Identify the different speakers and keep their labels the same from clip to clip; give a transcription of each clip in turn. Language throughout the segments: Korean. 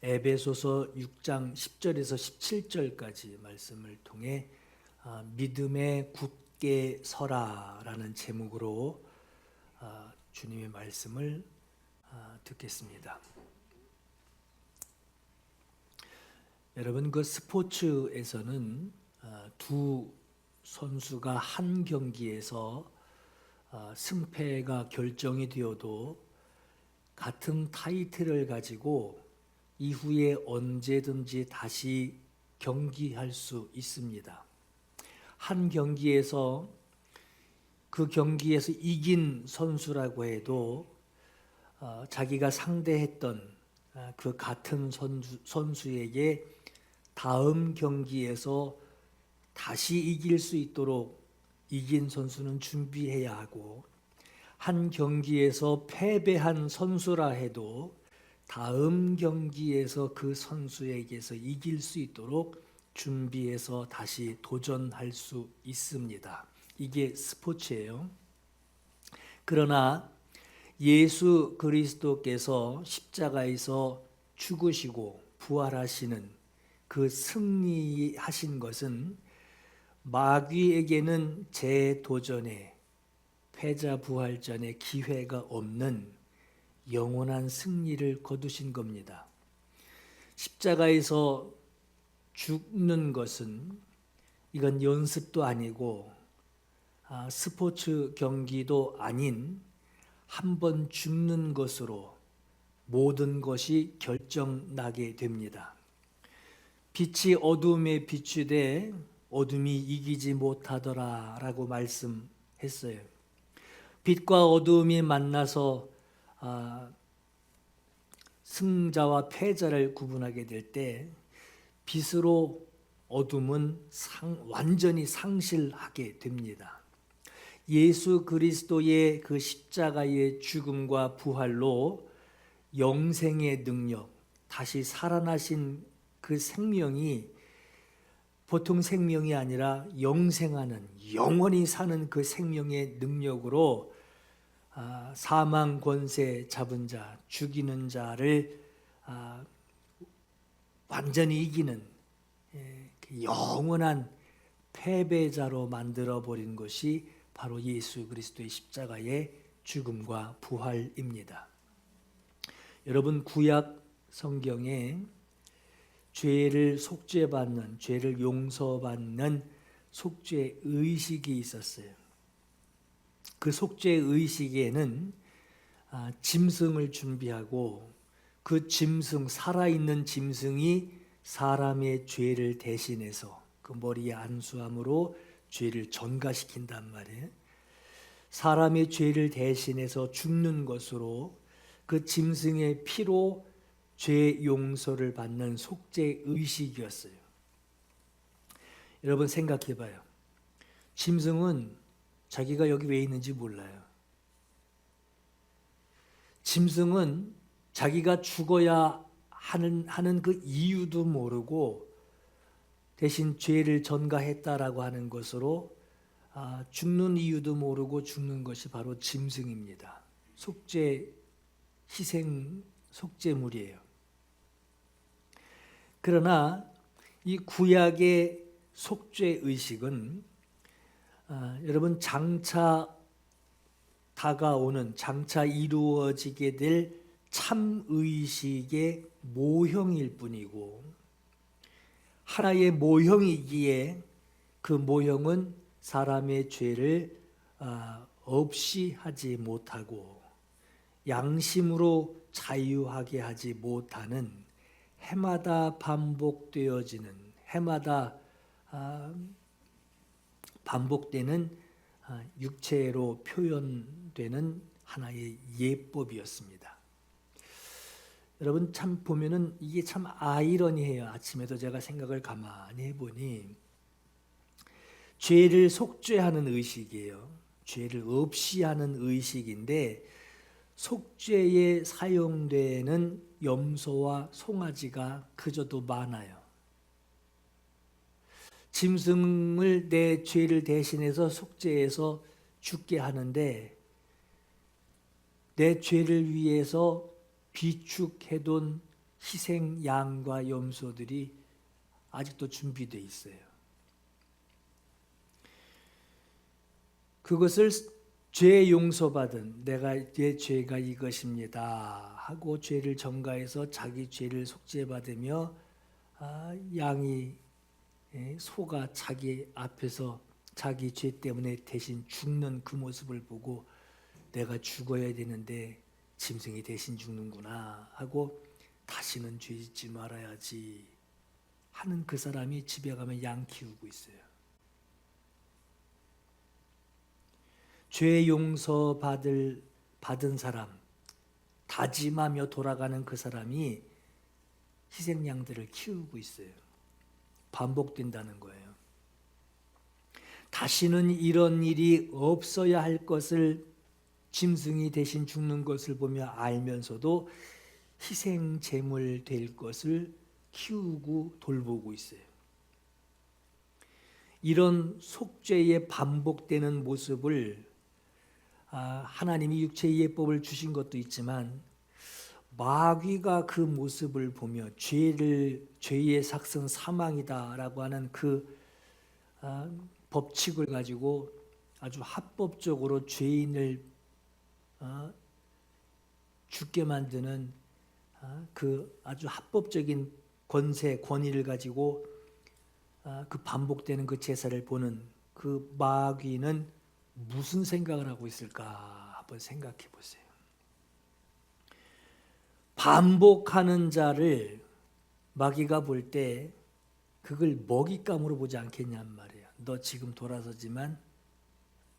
Speaker 1: 에베소서 6장 10절에서 17절까지 말씀을 통해 믿음에 굳게 서라라는 제목으로 주님의 말씀을 듣겠습니다. 여러분, 그 스포츠에서는 두 선수가 한 경기에서 승패가 결정이 되어도 같은 타이틀을 가지고 이후에 언제든지 다시 경기할 수 있습니다. 한 경기에서 그 경기에서 이긴 선수라고 해도 자기가 상대했던 그 같은 선수에게 다음 경기에서 다시 이길 수 있도록 이긴 선수는 준비해야 하고, 한 경기에서 패배한 선수라 해도 다음 경기에서 그 선수에게서 이길 수 있도록 준비해서 다시 도전할 수 있습니다. 이게 스포츠예요. 그러나 예수 그리스도께서 십자가에서 죽으시고 부활하시는 그 승리하신 것은 마귀에게는 재도전에, 패자 부활전에 기회가 없는 영원한 승리를 거두신 겁니다. 십자가에서 죽는 것은 이건 연습도 아니고 스포츠 경기도 아닌 한 번 죽는 것으로 모든 것이 결정나게 됩니다. 빛이 어둠에 비추되 어둠이 이기지 못하더라 라고 말씀했어요. 빛과 어둠이 만나서 승자와 패자를 구분하게 될 때 빛으로 어둠은 완전히 상실하게 됩니다. 예수 그리스도의 그 십자가의 죽음과 부활로 영생의 능력, 다시 살아나신 그 생명이 보통 생명이 아니라 영생하는, 영원히 사는 그 생명의 능력으로 사망 권세 잡은 자, 죽이는 자를 완전히 이기는 영원한 패배자로 만들어 버린 것이 바로 예수 그리스도의 십자가의 죽음과 부활입니다. 여러분, 구약 성경에 죄를 속죄받는, 죄를 용서받는 속죄 의식이 있었어요. 그 속죄 의식에는 짐승을 준비하고 그 짐승, 살아있는 짐승이 사람의 죄를 대신해서 그 머리에 안수함으로 죄를 전가시킨단 말이에요. 사람의 죄를 대신해서 죽는 것으로 그 짐승의 피로 죄 용서를 받는 속죄 의식이었어요. 여러분 생각해 봐요. 짐승은 자기가 여기 왜 있는지 몰라요. 짐승은 자기가 죽어야 하는 그 이유도 모르고 대신 죄를 전가했다라고 하는 것으로 죽는 이유도 모르고 죽는 것이 바로 짐승입니다. 속죄, 희생, 속죄물이에요. 그러나 이 구약의 속죄 의식은 여러분 장차 다가오는, 장차 이루어지게 될 참 의식의 모형일 뿐이고, 하나의 모형이기에 그 모형은 사람의 죄를 없이 하지 못하고 양심으로 자유하게 하지 못하는, 해마다 반복되어지는, 해마다 반복되는 육체로 표현되는 하나의 예법이었습니다. 여러분 참 보면은 이게 참 아이러니해요. 아침에도 제가 생각을 가만히 해보니 죄를 속죄하는 의식이에요. 죄를 없이 하는 의식인데 속죄에 사용되는 염소와 송아지가 그저도 많아요. 짐승을 내 죄를 대신해서 속죄해서 죽게 하는데 내 죄를 위해서 비축해둔 희생 양과 염소들이 아직도 준비되어 있어요. 그것을 죄 용서받은 내 죄가 이것입니다 하고 죄를 전가해서 자기 죄를 속죄받으며 양이 소가 자기 앞에서 자기 죄 때문에 대신 죽는 그 모습을 보고 내가 죽어야 되는데 짐승이 대신 죽는구나 하고 다시는 죄 짓지 말아야지 하는 그 사람이 집에 가면 양 키우고 있어요. 죄 용서 받은 사람, 다짐하며 돌아가는 그 사람이 희생양들을 키우고 있어요. 반복된다는 거예요. 다시는 이런 일이 없어야 할 것을 짐승이 대신 죽는 것을 보며 알면서도 희생 제물 될 것을 키우고 돌보고 있어요. 이런 속죄의 반복되는 모습을 하나님이 육체의 예법을 주신 것도 있지만 마귀가 그 모습을 보며 죄의 삭은 사망이다라고 하는 그 법칙을 가지고 아주 합법적으로 죄인을 죽게 만드는 그 아주 합법적인 권위를 가지고 그 반복되는 그 제사를 보는 그 마귀는 무슨 생각을 하고 있을까 한번 생각해 보세요. 반복하는 자를 마귀가 볼 때 그걸 먹잇감으로 보지 않겠냔 말이에요. 너 지금 돌아서지만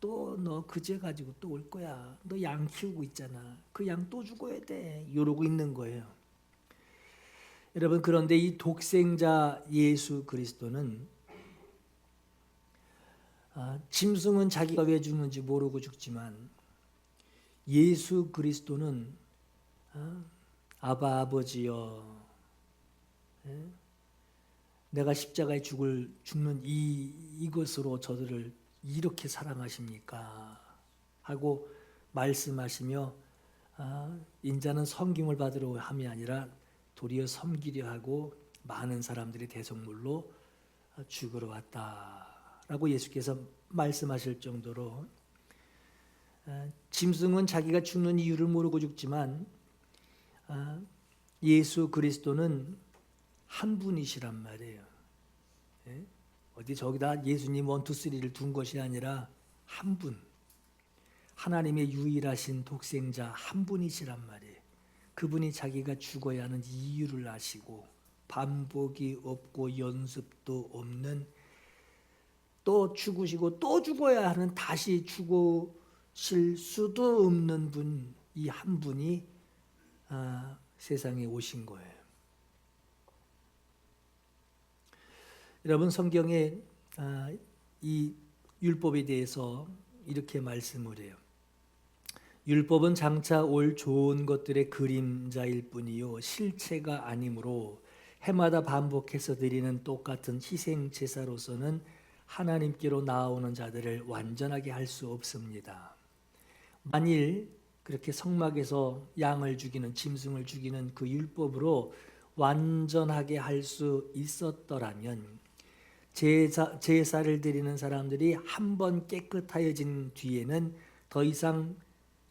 Speaker 1: 또 너 그제 가지고 또 올 거야. 너 양 키우고 있잖아. 그 양 또 죽어야 돼. 이러고 있는 거예요. 여러분, 그런데 이 독생자 예수 그리스도는 짐승은 자기가 왜 죽는지 모르고 죽지만 예수 그리스도는 아바 아버지여, 내가 십자가에 죽는 이것으로 저들을 이렇게 사랑하십니까? 하고 말씀하시며 인자는 섬김을 받으러 함이 아니라 도리어 섬기려 하고 많은 사람들이 대속물로 죽으러 왔다라고 예수께서 말씀하실 정도로 짐승은 자기가 죽는 이유를 모르고 죽지만 예수 그리스도는 한 분이시란 말이에요. 어디 저기다 예수님 1, 2, 3를 둔 것이 아니라 한 분, 하나님의 유일하신 독생자 한 분이시란 말이에요. 그분이 자기가 죽어야 하는 이유를 아시고 반복이 없고 연습도 없는, 또 죽으시고 또 죽어야 하는, 다시 죽으실 수도 없는 분, 이 한 분이 세상에 오신 거예요. 여러분, 성경에 이 율법에 대해서 이렇게 말씀을 해요. 율법은 장차 올 좋은 것들의 그림자일 뿐이요 실체가 아니므로 해마다 반복해서 드리는 똑같은 희생 제사로서는 하나님께로 나아오는 자들을 완전하게 할 수 없습니다. 만일 그렇게 성막에서 양을 죽이는, 짐승을 죽이는 그 율법으로 완전하게 할 수 있었더라면 제사를 드리는 사람들이 한 번 깨끗하여진 뒤에는 더 이상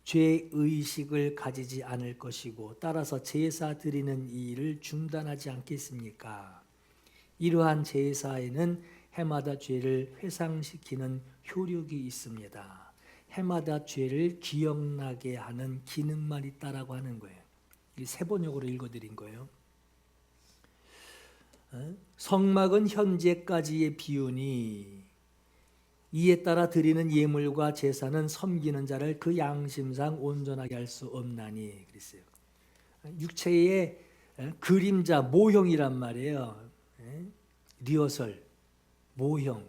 Speaker 1: 죄의식을 가지지 않을 것이고 따라서 제사 드리는 이 일을 중단하지 않겠습니까? 이러한 제사에는 해마다 죄를 회상시키는 효력이 있습니다. 해마다 죄를 기억나게 하는 기능만 있다라고 하는 거예요. 이 세 번역으로 읽어드린 거예요. 성막은 현재까지의 비유니 이에 따라 드리는 예물과 제사는 섬기는 자를 그 양심상 온전하게 할 수 없나니 그랬어요. 육체의 그림자, 모형이란 말이에요. 리허설, 모형.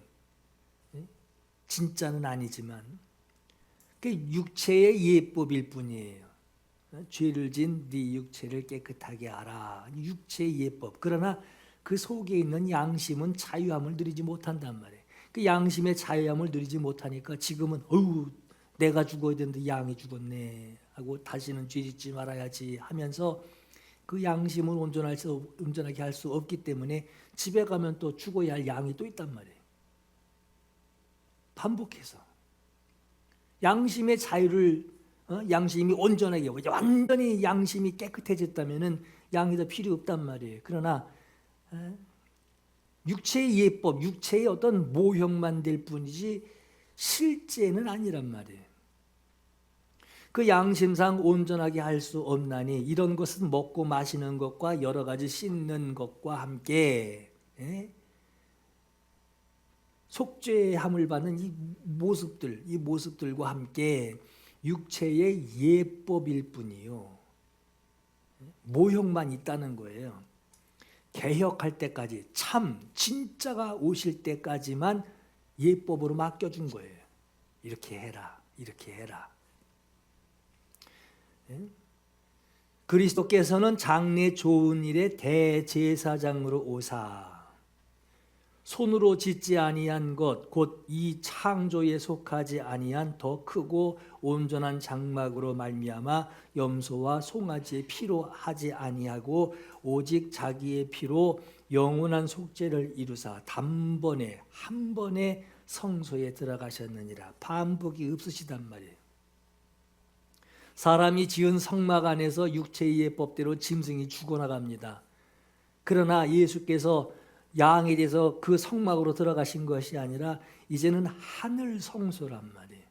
Speaker 1: 진짜는 아니지만 그 육체의 예법일 뿐이에요. 죄를 진 네 육체를 깨끗하게 하라. 육체의 예법. 그러나 그 속에 있는 양심은 자유함을 누리지 못한단 말이에요. 그 양심의 자유함을 누리지 못하니까 지금은 내가 죽어야 되는데 양이 죽었네 하고 다시는 죄 짓지 말아야지 하면서 그 양심은 온전하게 할 수 없기 때문에 집에 가면 또 죽어야 할 양이 또 있단 말이에요. 반복해서 양심의 자유를 양심이 온전하게 완전히 양심이 깨끗해졌다면은 양이 더 필요 없단 말이에요. 그러나 육체의 예법, 육체의 어떤 모형만 될 뿐이지 실제는 아니란 말이에요. 그 양심상 온전하게 할 수 없나니 이런 것은 먹고 마시는 것과 여러 가지 씻는 것과 함께 속죄함을 받는 이 모습들과 함께 육체의 예법일 뿐이요. 모형만 있다는 거예요. 개혁할 때까지 진짜가 오실 때까지만 예법으로 맡겨준 거예요. 이렇게 해라, 이렇게 해라. 그리스도께서는 장래 좋은 일의 대제사장으로 오사 손으로 짓지 아니한 것 곧 이 창조에 속하지 아니한 더 크고 온전한 장막으로 말미암아 염소와 송아지의 피로 하지 아니하고 오직 자기의 피로 영원한 속죄를 이루사 단번에 한 번에 성소에 들어가셨느니라. 반복이 없으시단 말이에요. 사람이 지은 성막 안에서 육체의 예법대로 짐승이 죽어나갑니다. 그러나 예수께서 양에 대해서 그 성막으로 들어가신 것이 아니라 이제는 하늘 성소란 말이에요.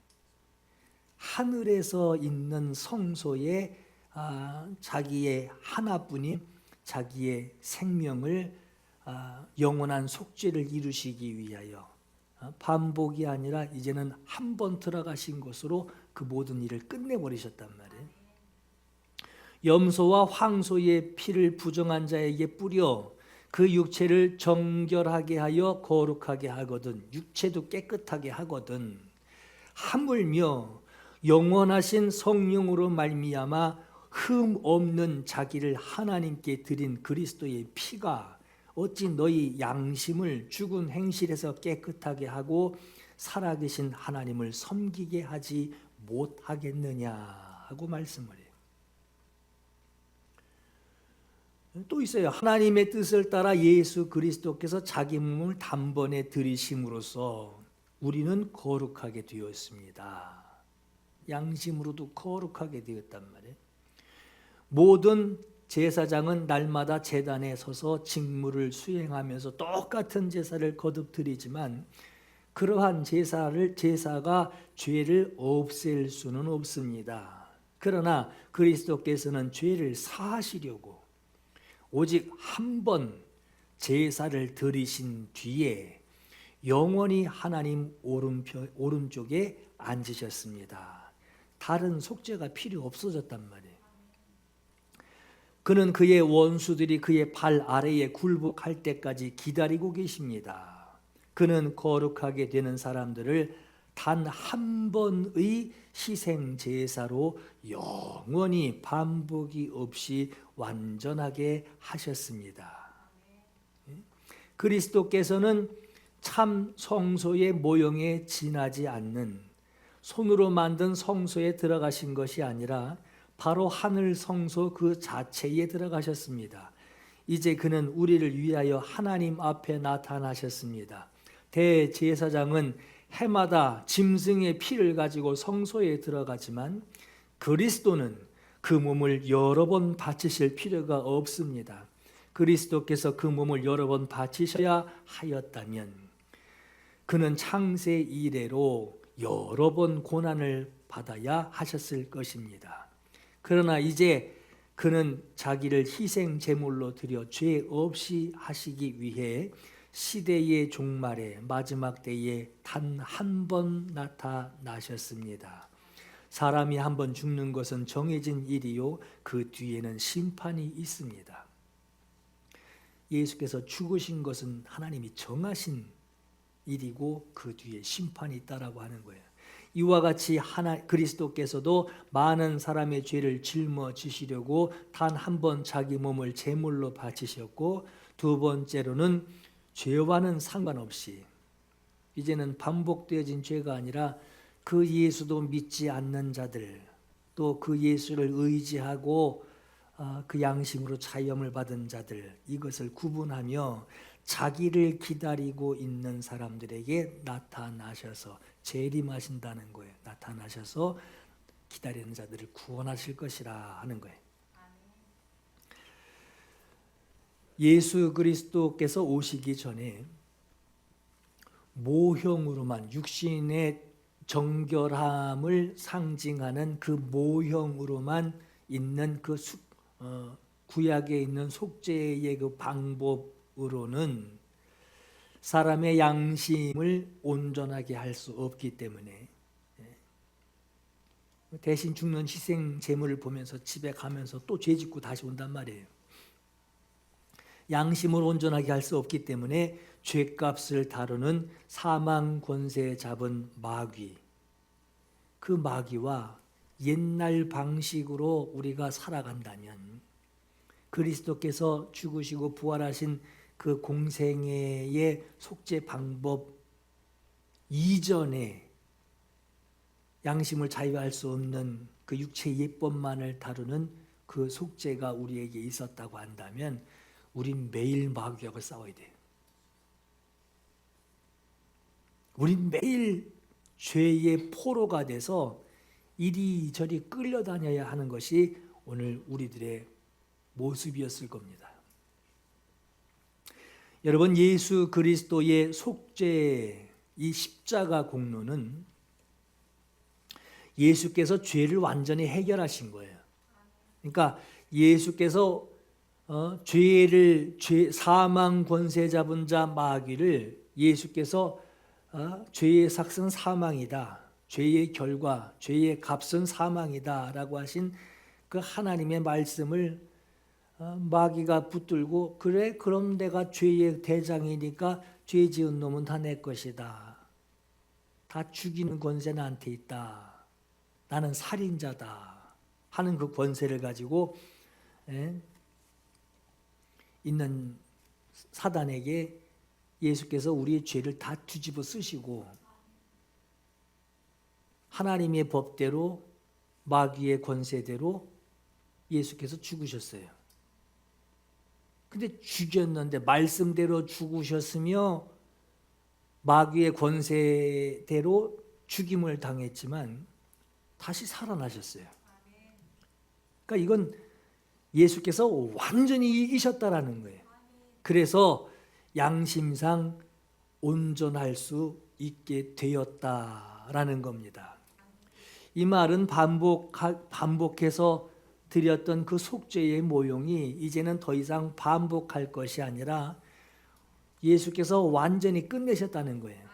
Speaker 1: 하늘에서 있는 성소에 자기의 하나뿐인 자기의 생명을 영원한 속죄를 이루시기 위하여 반복이 아니라 이제는 한 번 들어가신 것으로 그 모든 일을 끝내버리셨단 말이에요. 염소와 황소의 피를 부정한 자에게 뿌려 그 육체를 정결하게 하여 거룩하게 하거든 육체도 깨끗하게 하거든 하물며 영원하신 성령으로 말미암아 흠 없는 자기를 하나님께 드린 그리스도의 피가 어찌 너희 양심을 죽은 행실에서 깨끗하게 하고 살아계신 하나님을 섬기게 하지 못하겠느냐 하고 말씀을 해요. 또 있어요. 하나님의 뜻을 따라 예수 그리스도께서 자기 몸을 단번에 들이심으로써 우리는 거룩하게 되었습니다. 양심으로도 거룩하게 되었단 말이에요. 모든 제사장은 날마다 제단에 서서 직무를 수행하면서 똑같은 제사를 거듭 드리지만 그러한 제사가 죄를 없앨 수는 없습니다. 그러나 그리스도께서는 죄를 사하시려고 오직 한 번 제사를 드리신 뒤에 영원히 하나님 오른쪽에 앉으셨습니다. 다른 속죄가 필요 없어졌단 말이에요. 그는 그의 원수들이 그의 발 아래에 굴복할 때까지 기다리고 계십니다. 그는 거룩하게 되는 사람들을 단 한 번의 희생 제사로 영원히 반복이 없이 완전하게 하셨습니다. 그리스도께서는 참 성소의 모형에 지나지 않는 손으로 만든 성소에 들어가신 것이 아니라 바로 하늘 성소 그 자체에 들어가셨습니다. 이제 그는 우리를 위하여 하나님 앞에 나타나셨습니다. 대제사장은 해마다 짐승의 피를 가지고 성소에 들어가지만 그리스도는 그 몸을 여러 번 바치실 필요가 없습니다. 그리스도께서 그 몸을 여러 번 바치셔야 하였다면 그는 창세 이래로 여러 번 고난을 받아야 하셨을 것입니다. 그러나 이제 그는 자기를 희생 제물로 드려 죄 없이 하시기 위해 시대의 종말에 마지막 때에 단 한 번 나타나셨습니다. 사람이 한 번 죽는 것은 정해진 일이요 그 뒤에는 심판이 있습니다. 예수께서 죽으신 것은 하나님이 정하신 일이고 그 뒤에 심판이 있다라고 하는 거예요. 이와 같이 그리스도께서도 많은 사람의 죄를 짊어지시려고 단 한 번 자기 몸을 제물로 바치셨고 두 번째로는 죄와는 상관없이 이제는 반복되어진 죄가 아니라 그 예수도 믿지 않는 자들 또 그 예수를 의지하고 그 양심으로 차염을 받은 자들, 이것을 구분하며 자기를 기다리고 있는 사람들에게 나타나셔서 재림하신다는 거예요. 나타나셔서 기다리는 자들을 구원하실 것이라 하는 거예요. 예수 그리스도께서 오시기 전에 모형으로만, 육신의 정결함을 상징하는 그 모형으로만 있는 그 구약에 있는 속죄의 그 방법으로는 사람의 양심을 온전하게 할 수 없기 때문에 대신 죽는 희생 제물을 보면서 집에 가면서 또 죄 짓고 다시 온단 말이에요. 양심을 온전하게 할 수 없기 때문에 죄값을 다루는 사망 권세 잡은 마귀, 그 마귀와 옛날 방식으로 우리가 살아간다면 그리스도께서 죽으시고 부활하신 그 공생애의 속죄 방법 이전에 양심을 자유할 수 없는 그 육체의 예법만을 다루는 그 속죄가 우리에게 있었다고 한다면 우린 매일 마귀하고 싸워야 돼요. 우린 매일 죄의 포로가 돼서 이리저리 끌려다녀야 하는 것이 오늘 우리들의 모습이었을 겁니다. 여러분, 예수 그리스도의 속죄, 이 십자가 공로는 예수께서 죄를 완전히 해결하신 거예요. 그러니까 예수께서 사망 권세 잡은 자 마귀를 예수께서 죄의 삭은 사망이다, 죄의 결과, 죄의 값은 사망이다 라고 하신 그 하나님의 말씀을 마귀가 붙들고, 그래 그럼 내가 죄의 대장이니까 죄 지은 놈은 다 내 것이다, 다 죽이는 권세 나한테 있다, 나는 살인자다 하는 그 권세를 가지고 있는 사단에게 예수께서 우리의 죄를 다 뒤집어 쓰시고 하나님의 법대로 마귀의 권세대로 예수께서 죽으셨어요. 근데 죽였는데, 말씀대로 죽으셨으며 마귀의 권세대로 죽임을 당했지만 다시 살아나셨어요. 그러니까 이건 예수께서 완전히 이기셨다라는 거예요. 그래서 양심상 온전할 수 있게 되었다라는 겁니다. 이 말은 반복해서 드렸던 그 속죄의 모형이 이제는 더 이상 반복할 것이 아니라 예수께서 완전히 끝내셨다는 거예요.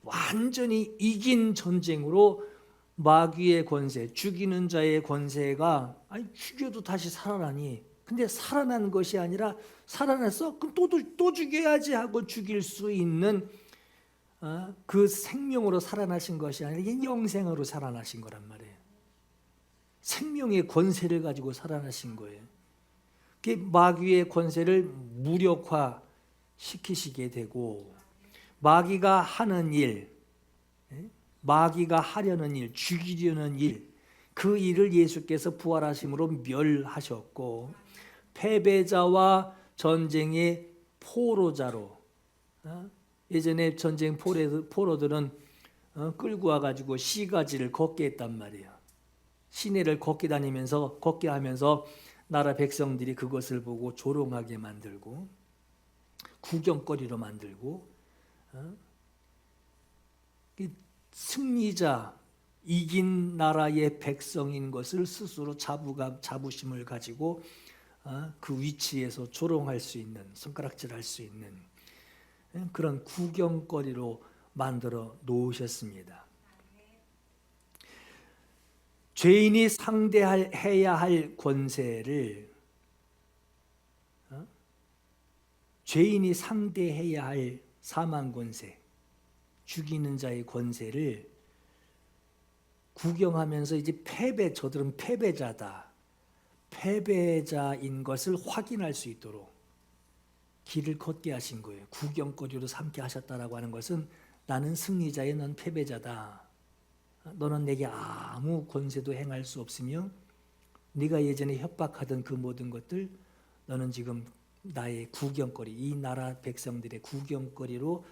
Speaker 1: 완전히 이긴 전쟁으로 마귀의 권세, 죽이는 자의 권세가, 아니 죽여도 다시 살아나니, 근데 살아난 것이 아니라 살아났어? 그럼 또 죽여야지 하고 죽일 수 있는 그 생명으로 살아나신 것이 아니라 영생으로 살아나신 거란 말이에요. 생명의 권세를 가지고 살아나신 거예요. 그 마귀의 권세를 무력화 시키시게 되고, 마귀가 하는 일, 마귀가 하려는 일, 죽이려는 일, 그 일을 예수께서 부활하심으로 멸하셨고, 패배자와 전쟁의 포로자로, 예전에 전쟁 포로들은 끌고 와가지고 시가지를 걷게 했단 말이에요. 시내를 걷게 하면서 나라 백성들이 그것을 보고 조롱하게 만들고 구경거리로 만들고, 승리자, 이긴 나라의 백성인 것을 스스로 자부심을 가지고 그 위치에서 조롱할 수 있는, 손가락질할 수 있는 그런 구경거리로 만들어 놓으셨습니다. 죄인이 상대해야 할 권세를, 죄인이 상대해야 할 사망 권세, 죽이는 자의 권세를 구경하면서 이제 저들은 패배자다, 패배자인 것을 확인할 수 있도록 길을 걷게 하신 거예요. 구경거리로 삼게 하셨다라고 하는 것은 나는 승리자에 넌 패배자다, 너는 내게 아무 권세도 행할 수 없으며 네가 예전에 협박하던 그 모든 것들 너는 지금 나의 구경거리, 이 나라 백성들의 구경거리로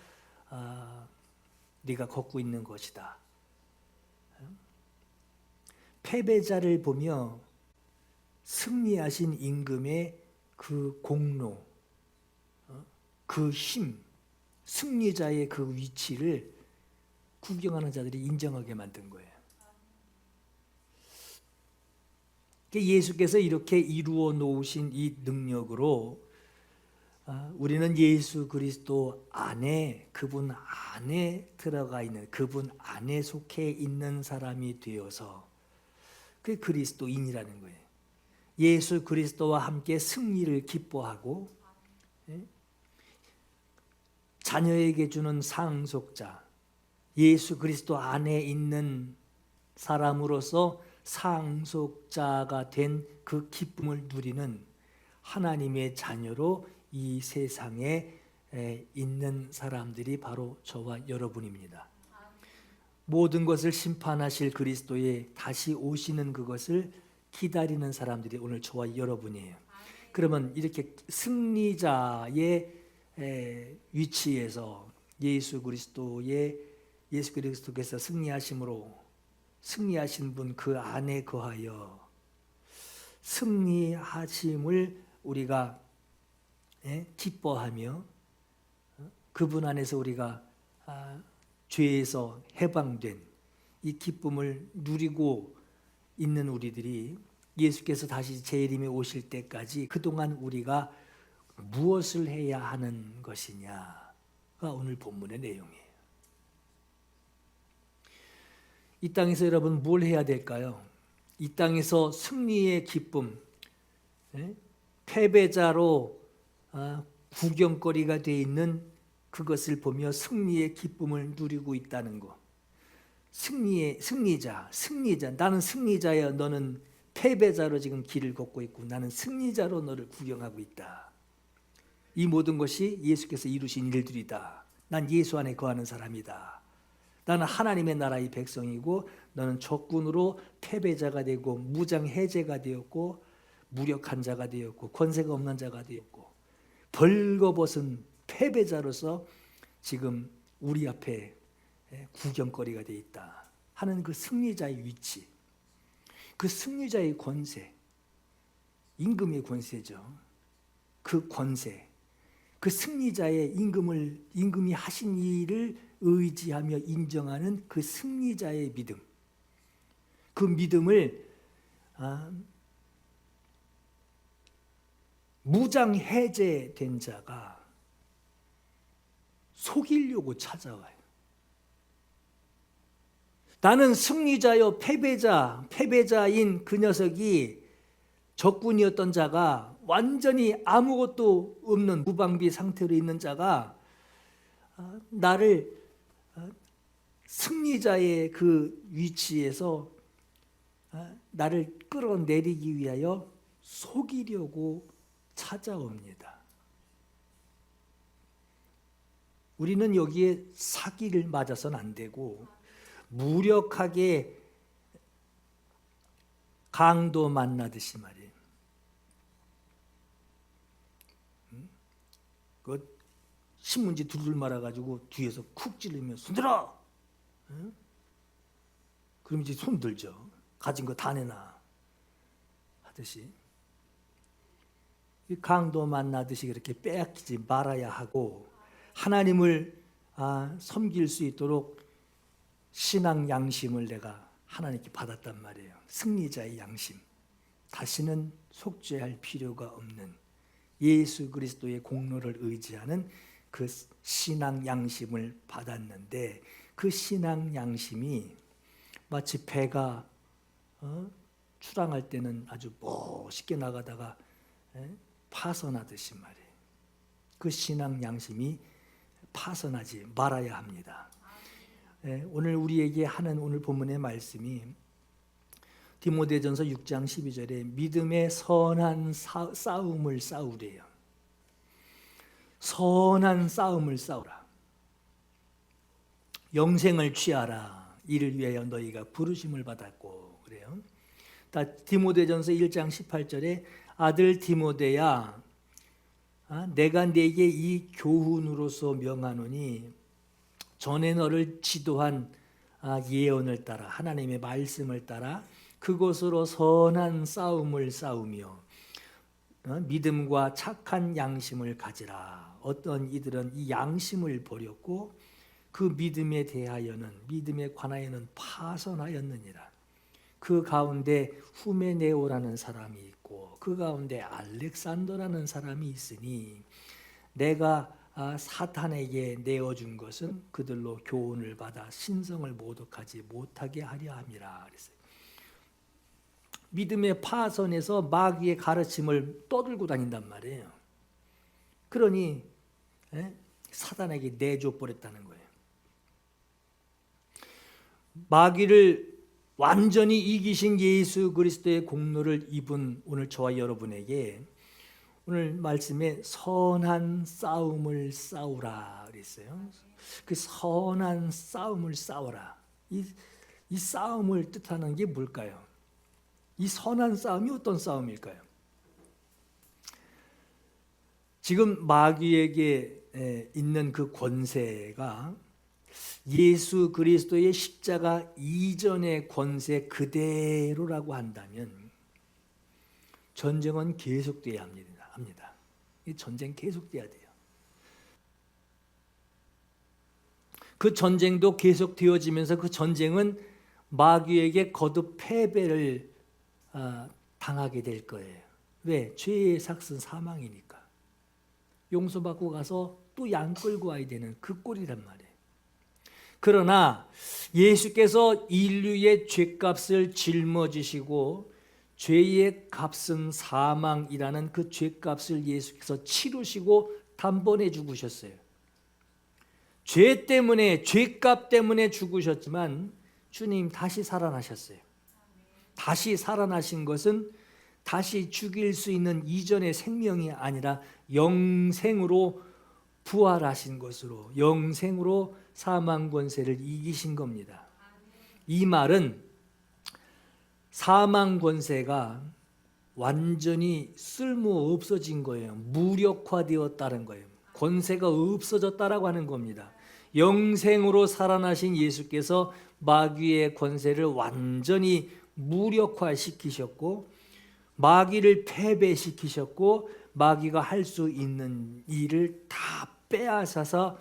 Speaker 1: 네가 걷고 있는 것이다. 패배자를 보며 승리하신 임금의 그 공로, 그 힘, 승리자의 그 위치를 구경하는 자들이 인정하게 만든 거예요. 예수께서 이렇게 이루어 놓으신 이 능력으로 우리는 예수 그리스도 안에, 그분 안에 들어가 있는, 그분 안에 속해 있는 사람이 되어서 그게 그리스도인이라는 거예요. 예수 그리스도와 함께 승리를 기뻐하고 자녀에게 주는 상속자, 예수 그리스도 안에 있는 사람으로서 상속자가 된 그 기쁨을 누리는 하나님의 자녀로 이 세상에 있는 사람들이 바로 저와 여러분입니다. 모든 것을 심판하실 그리스도의 다시 오시는 그것을 기다리는 사람들이 오늘 저와 여러분이에요. 그러면 이렇게 승리자의 위치에서 예수 그리스도께서 승리하신 분 그 안에 거하여 승리하심을 우리가 기뻐하며 그분 안에서 우리가 죄에서 해방된 이 기쁨을 누리고 있는 우리들이 예수께서 다시 재림에 오실 때까지 그동안 우리가 무엇을 해야 하는 것이냐가 오늘 본문의 내용이에요. 이 땅에서 여러분 뭘 해야 될까요? 이 땅에서 승리의 기쁨, 패배자로 구경거리가 되어 있는 그것을 보며 승리의 기쁨을 누리고 있다는 것. 승리자. 나는 승리자야. 너는 패배자로 지금 길을 걷고 있고 나는 승리자로 너를 구경하고 있다. 이 모든 것이 예수께서 이루신 일들이다. 난 예수 안에 거하는 사람이다. 나는 하나님의 나라의 백성이고 너는 적군으로 패배자가 되고 무장해제가 되었고 무력한 자가 되었고 권세가 없는 자가 되었고 벌거벗은 패배자로서 지금 우리 앞에 구경거리가 되어 있다 하는 그 승리자의 위치, 그 승리자의 권세, 임금의 권세죠. 그 권세, 그 승리자의 임금이 하신 일을 의지하며 인정하는 그 승리자의 믿음, 그 믿음을 무장해제된 자가 속이려고 찾아와요. 나는 승리자요 패배자인 그 녀석이 적군이었던 자가 완전히 아무것도 없는 무방비 상태로 있는 자가 나를 승리자의 그 위치에서 나를 끌어내리기 위하여 속이려고 찾아옵니다. 우리는 여기에 사기를 맞아서는 안 되고 무력하게 강도 만나듯이 말이에요. 그 신문지 둘둘 말아가지고 뒤에서 쿡 찌르면 손들어! 그럼 이제 손 들죠. 가진 거 다 내놔 하듯이 강도 만나듯이 그렇게 빼앗기지 말아야 하고 하나님을 섬길 수 있도록 신앙 양심을 내가 하나님께 받았단 말이에요. 승리자의 양심, 다시는 속죄할 필요가 없는 예수 그리스도의 공로를 의지하는 그 신앙 양심을 받았는데 그 신앙 양심이 마치 배가 출항할 때는 아주 멋있게 나가다가 파선하듯이 말이에요. 그 신앙 양심이 파선하지 말아야 합니다. 오늘 우리에게 하는 오늘 본문의 말씀이 디모데전서 6장 12절에 믿음의 선한 싸움을 싸우래요. 선한 싸움을 싸우라. 영생을 취하라. 이를 위하여 너희가 부르심을 받았고 그래요. 디모데전서 1장 18절에 아들 디모데야, 내가 네게 이 교훈으로서 명하노니 전에 너를 지도한 예언을 따라, 하나님의 말씀을 따라 그것으로 선한 싸움을 싸우며 믿음과 착한 양심을 가지라. 어떤 이들은 이 양심을 버렸고 그 믿음에 관하여는 파선하였느니라. 그 가운데 후메네오라는 사람이 있고 그 가운데 알렉산더라는 사람이 있으니 내가 사탄에게 내어준 것은 그들로 교훈을 받아 신성을 모독하지 못하게 하려 함이라 그랬어요. 믿음의 파선에서 마귀의 가르침을 떠들고 다닌단 말이에요. 그러니 사탄에게 내줘 버렸다는 거예요. 마귀를 완전히 이기신 예수 그리스도의 공로를 입은 오늘 저와 여러분에게 오늘 말씀에 선한 싸움을 싸우라 그랬어요. 그 선한 싸움을 싸우라. 이 싸움을 뜻하는 게 뭘까요? 이 선한 싸움이 어떤 싸움일까요? 지금 마귀에게 있는 그 권세가 예수 그리스도의 십자가 이전의 권세 그대로라고 한다면 전쟁은 계속돼야 합니다. 이 전쟁 계속돼야 돼요. 그 전쟁도 계속되어지면서 그 전쟁은 마귀에게 거듭 패배를 당하게 될 거예요. 왜? 죄의 삭은 사망이니까. 용서받고 가서 또 양 끌고 와야 되는 그 꼴이란 말이에요. 그러나 예수께서 인류의 죄값을 짊어지시고 죄의 값은 사망이라는 그 죄값을 예수께서 치르시고 단번에 죽으셨어요. 죄 때문에, 죄값 때문에 죽으셨지만 주님 다시 살아나셨어요. 다시 살아나신 것은 다시 죽일 수 있는 이전의 생명이 아니라 영생으로 부활하신 것으로, 영생으로 사망 권세를 이기신 겁니다. 이 말은 사망 권세가 완전히 쓸모 없어진 거예요. 무력화되었다는 거예요. 권세가 없어졌다라고 하는 겁니다. 영생으로 살아나신 예수께서 마귀의 권세를 완전히 무력화시키셨고 마귀를 패배시키셨고 마귀가 할 수 있는 일을 다 빼앗아서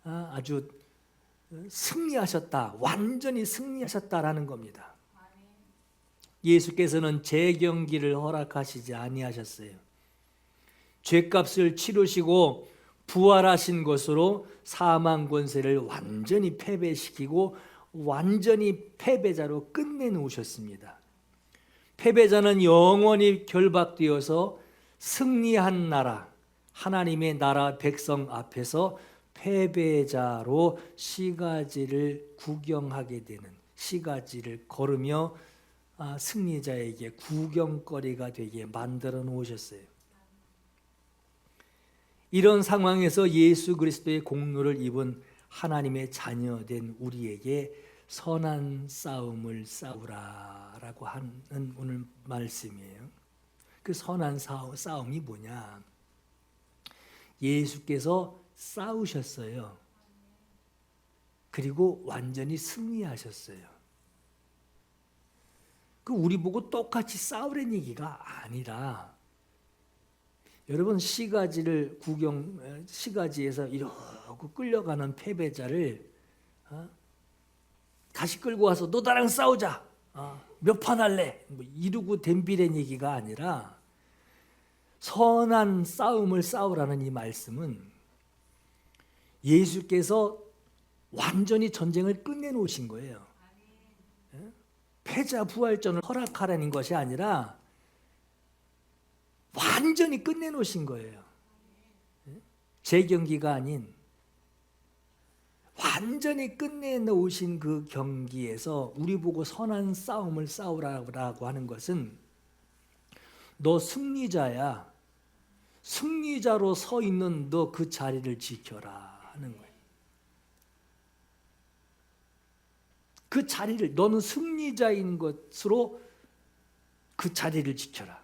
Speaker 1: 아주 승리하셨다. 완전히 승리하셨다라는 겁니다. 예수께서는 재경기를 허락하시지 아니하셨어요. 죄값을 치르시고 부활하신 것으로 사망 권세를 완전히 패배시키고 완전히 패배자로 끝내놓으셨습니다. 패배자는 영원히 결박되어서 승리한 나라, 하나님의 나라 백성 앞에서 패배자로 시가지를 구경하게 되는, 시가지를 걸으며 승리자에게 구경거리가 되게 만들어 놓으셨어요. 이런 상황에서 예수 그리스도의 공로를 입은 하나님의 자녀된 우리에게 선한 싸움을 싸우라라고 하는 오늘 말씀이에요. 그 선한 싸움이 뭐냐? 예수께서 싸우셨어요. 그리고 완전히 승리하셨어요. 그 우리 보고 똑같이 싸우라는 얘기가 아니라 여러분 시가지에서 이러고 끌려가는 패배자를 다시 끌고 와서 너 나랑 싸우자. 몇 판 할래? 이러고 덤비라는 얘기가 아니라 선한 싸움을 싸우라는 이 말씀은 예수께서 완전히 전쟁을 끝내놓으신 거예요. 패자 부활전을 허락하라는 것이 아니라 완전히 끝내놓으신 거예요. 재경기가 아닌 완전히 끝내놓으신 그 경기에서 우리 보고 선한 싸움을 싸우라고 하는 것은 너 승리자야. 승리자로 서 있는 너 그 자리를 지켜라 하는 거예요. 그 자리를 너는 승리자인 것으로 그 자리를 지켜라.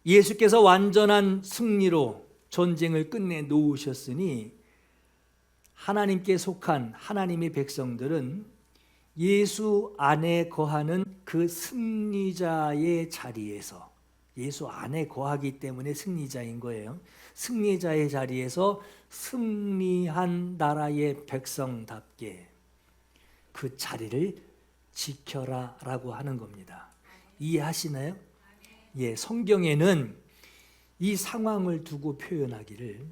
Speaker 1: 예수께서 완전한 승리로 전쟁을 끝내 놓으셨으니 하나님께 속한 하나님의 백성들은 예수 안에 거하는 그 승리자의 자리에서, 예수 안에 거하기 때문에 승리자인 거예요. 승리자의 자리에서 승리한 나라의 백성답게 그 자리를 지켜라 라고 하는 겁니다. 이해하시나요? 예, 성경에는 이 상황을 두고 표현하기를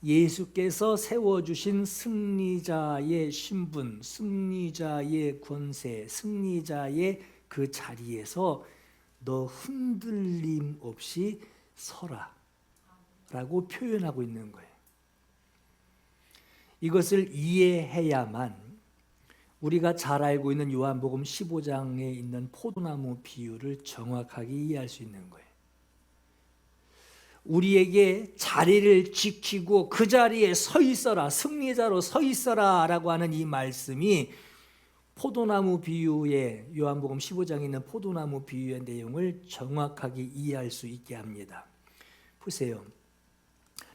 Speaker 1: 예수께서 세워주신 승리자의 신분, 승리자의 권세, 승리자의 그 자리에서 너 흔들림 없이 서라 라고 표현하고 있는 거예요. 이것을 이해해야만 우리가 잘 알고 있는 요한복음 15장에 있는 포도나무 비유를 정확하게 이해할 수 있는 거예요. 우리에게 자리를 지키고 그 자리에 서 있어라, 승리자로 서 있어라 라고 하는 이 말씀이 포도나무 비유의, 요한복음 15장에 있는 포도나무 비유의 내용을 정확하게 이해할 수 있게 합니다. 보세요.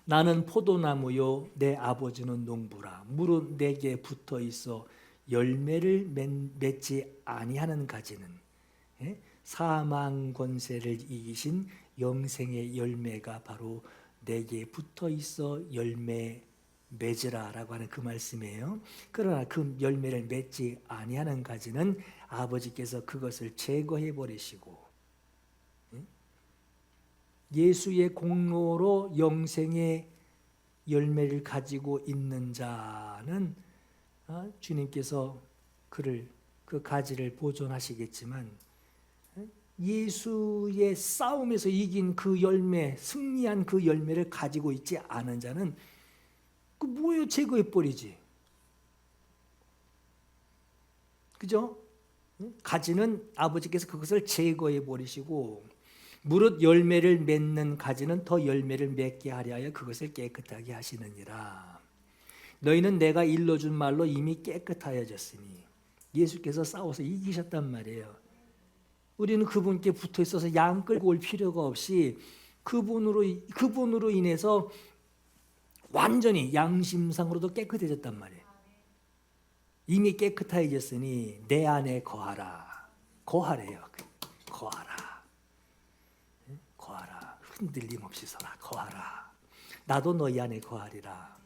Speaker 1: 나는 포도나무요 내 아버지는 농부라. 무릇 내게 붙어 있어 열매를 맺지 아니하는 가지는 사망 권세를 이기신 영생의 열매가 바로 내게 붙어 있어 열매 맺으라 라고 하는 그 말씀이에요. 그러나 그 열매를 맺지 아니하는 가지는 아버지께서 그것을 제거해 버리시고 예수의 공로로 영생의 열매를 가지고 있는 자는 주님께서 그 가지를 보존하시겠지만 예수의 싸움에서 이긴 그 열매, 승리한 그 열매를 가지고 있지 않은 자는 그 뭐예요? 제거해 버리지. 그죠? 가지는 아버지께서 그것을 제거해 버리시고 무릇 열매를 맺는 가지는 더 열매를 맺게 하려 하여 그것을 깨끗하게 하시느니라. 너희는 내가 일러준 말로 이미 깨끗하여졌으니 예수께서 싸워서 이기셨단 말이에요. 우리는 그분께 붙어 있어서 양 끌고 올 필요가 없이 그분으로 인해서 완전히 양심상으로도 깨끗해졌단 말이에요. 이미 깨끗해졌으니 내 안에 거하라. 거하래요. 거하라. 거하라. 흔들림 없이 서라. 거하라. 나도 너희 안에 거하리라.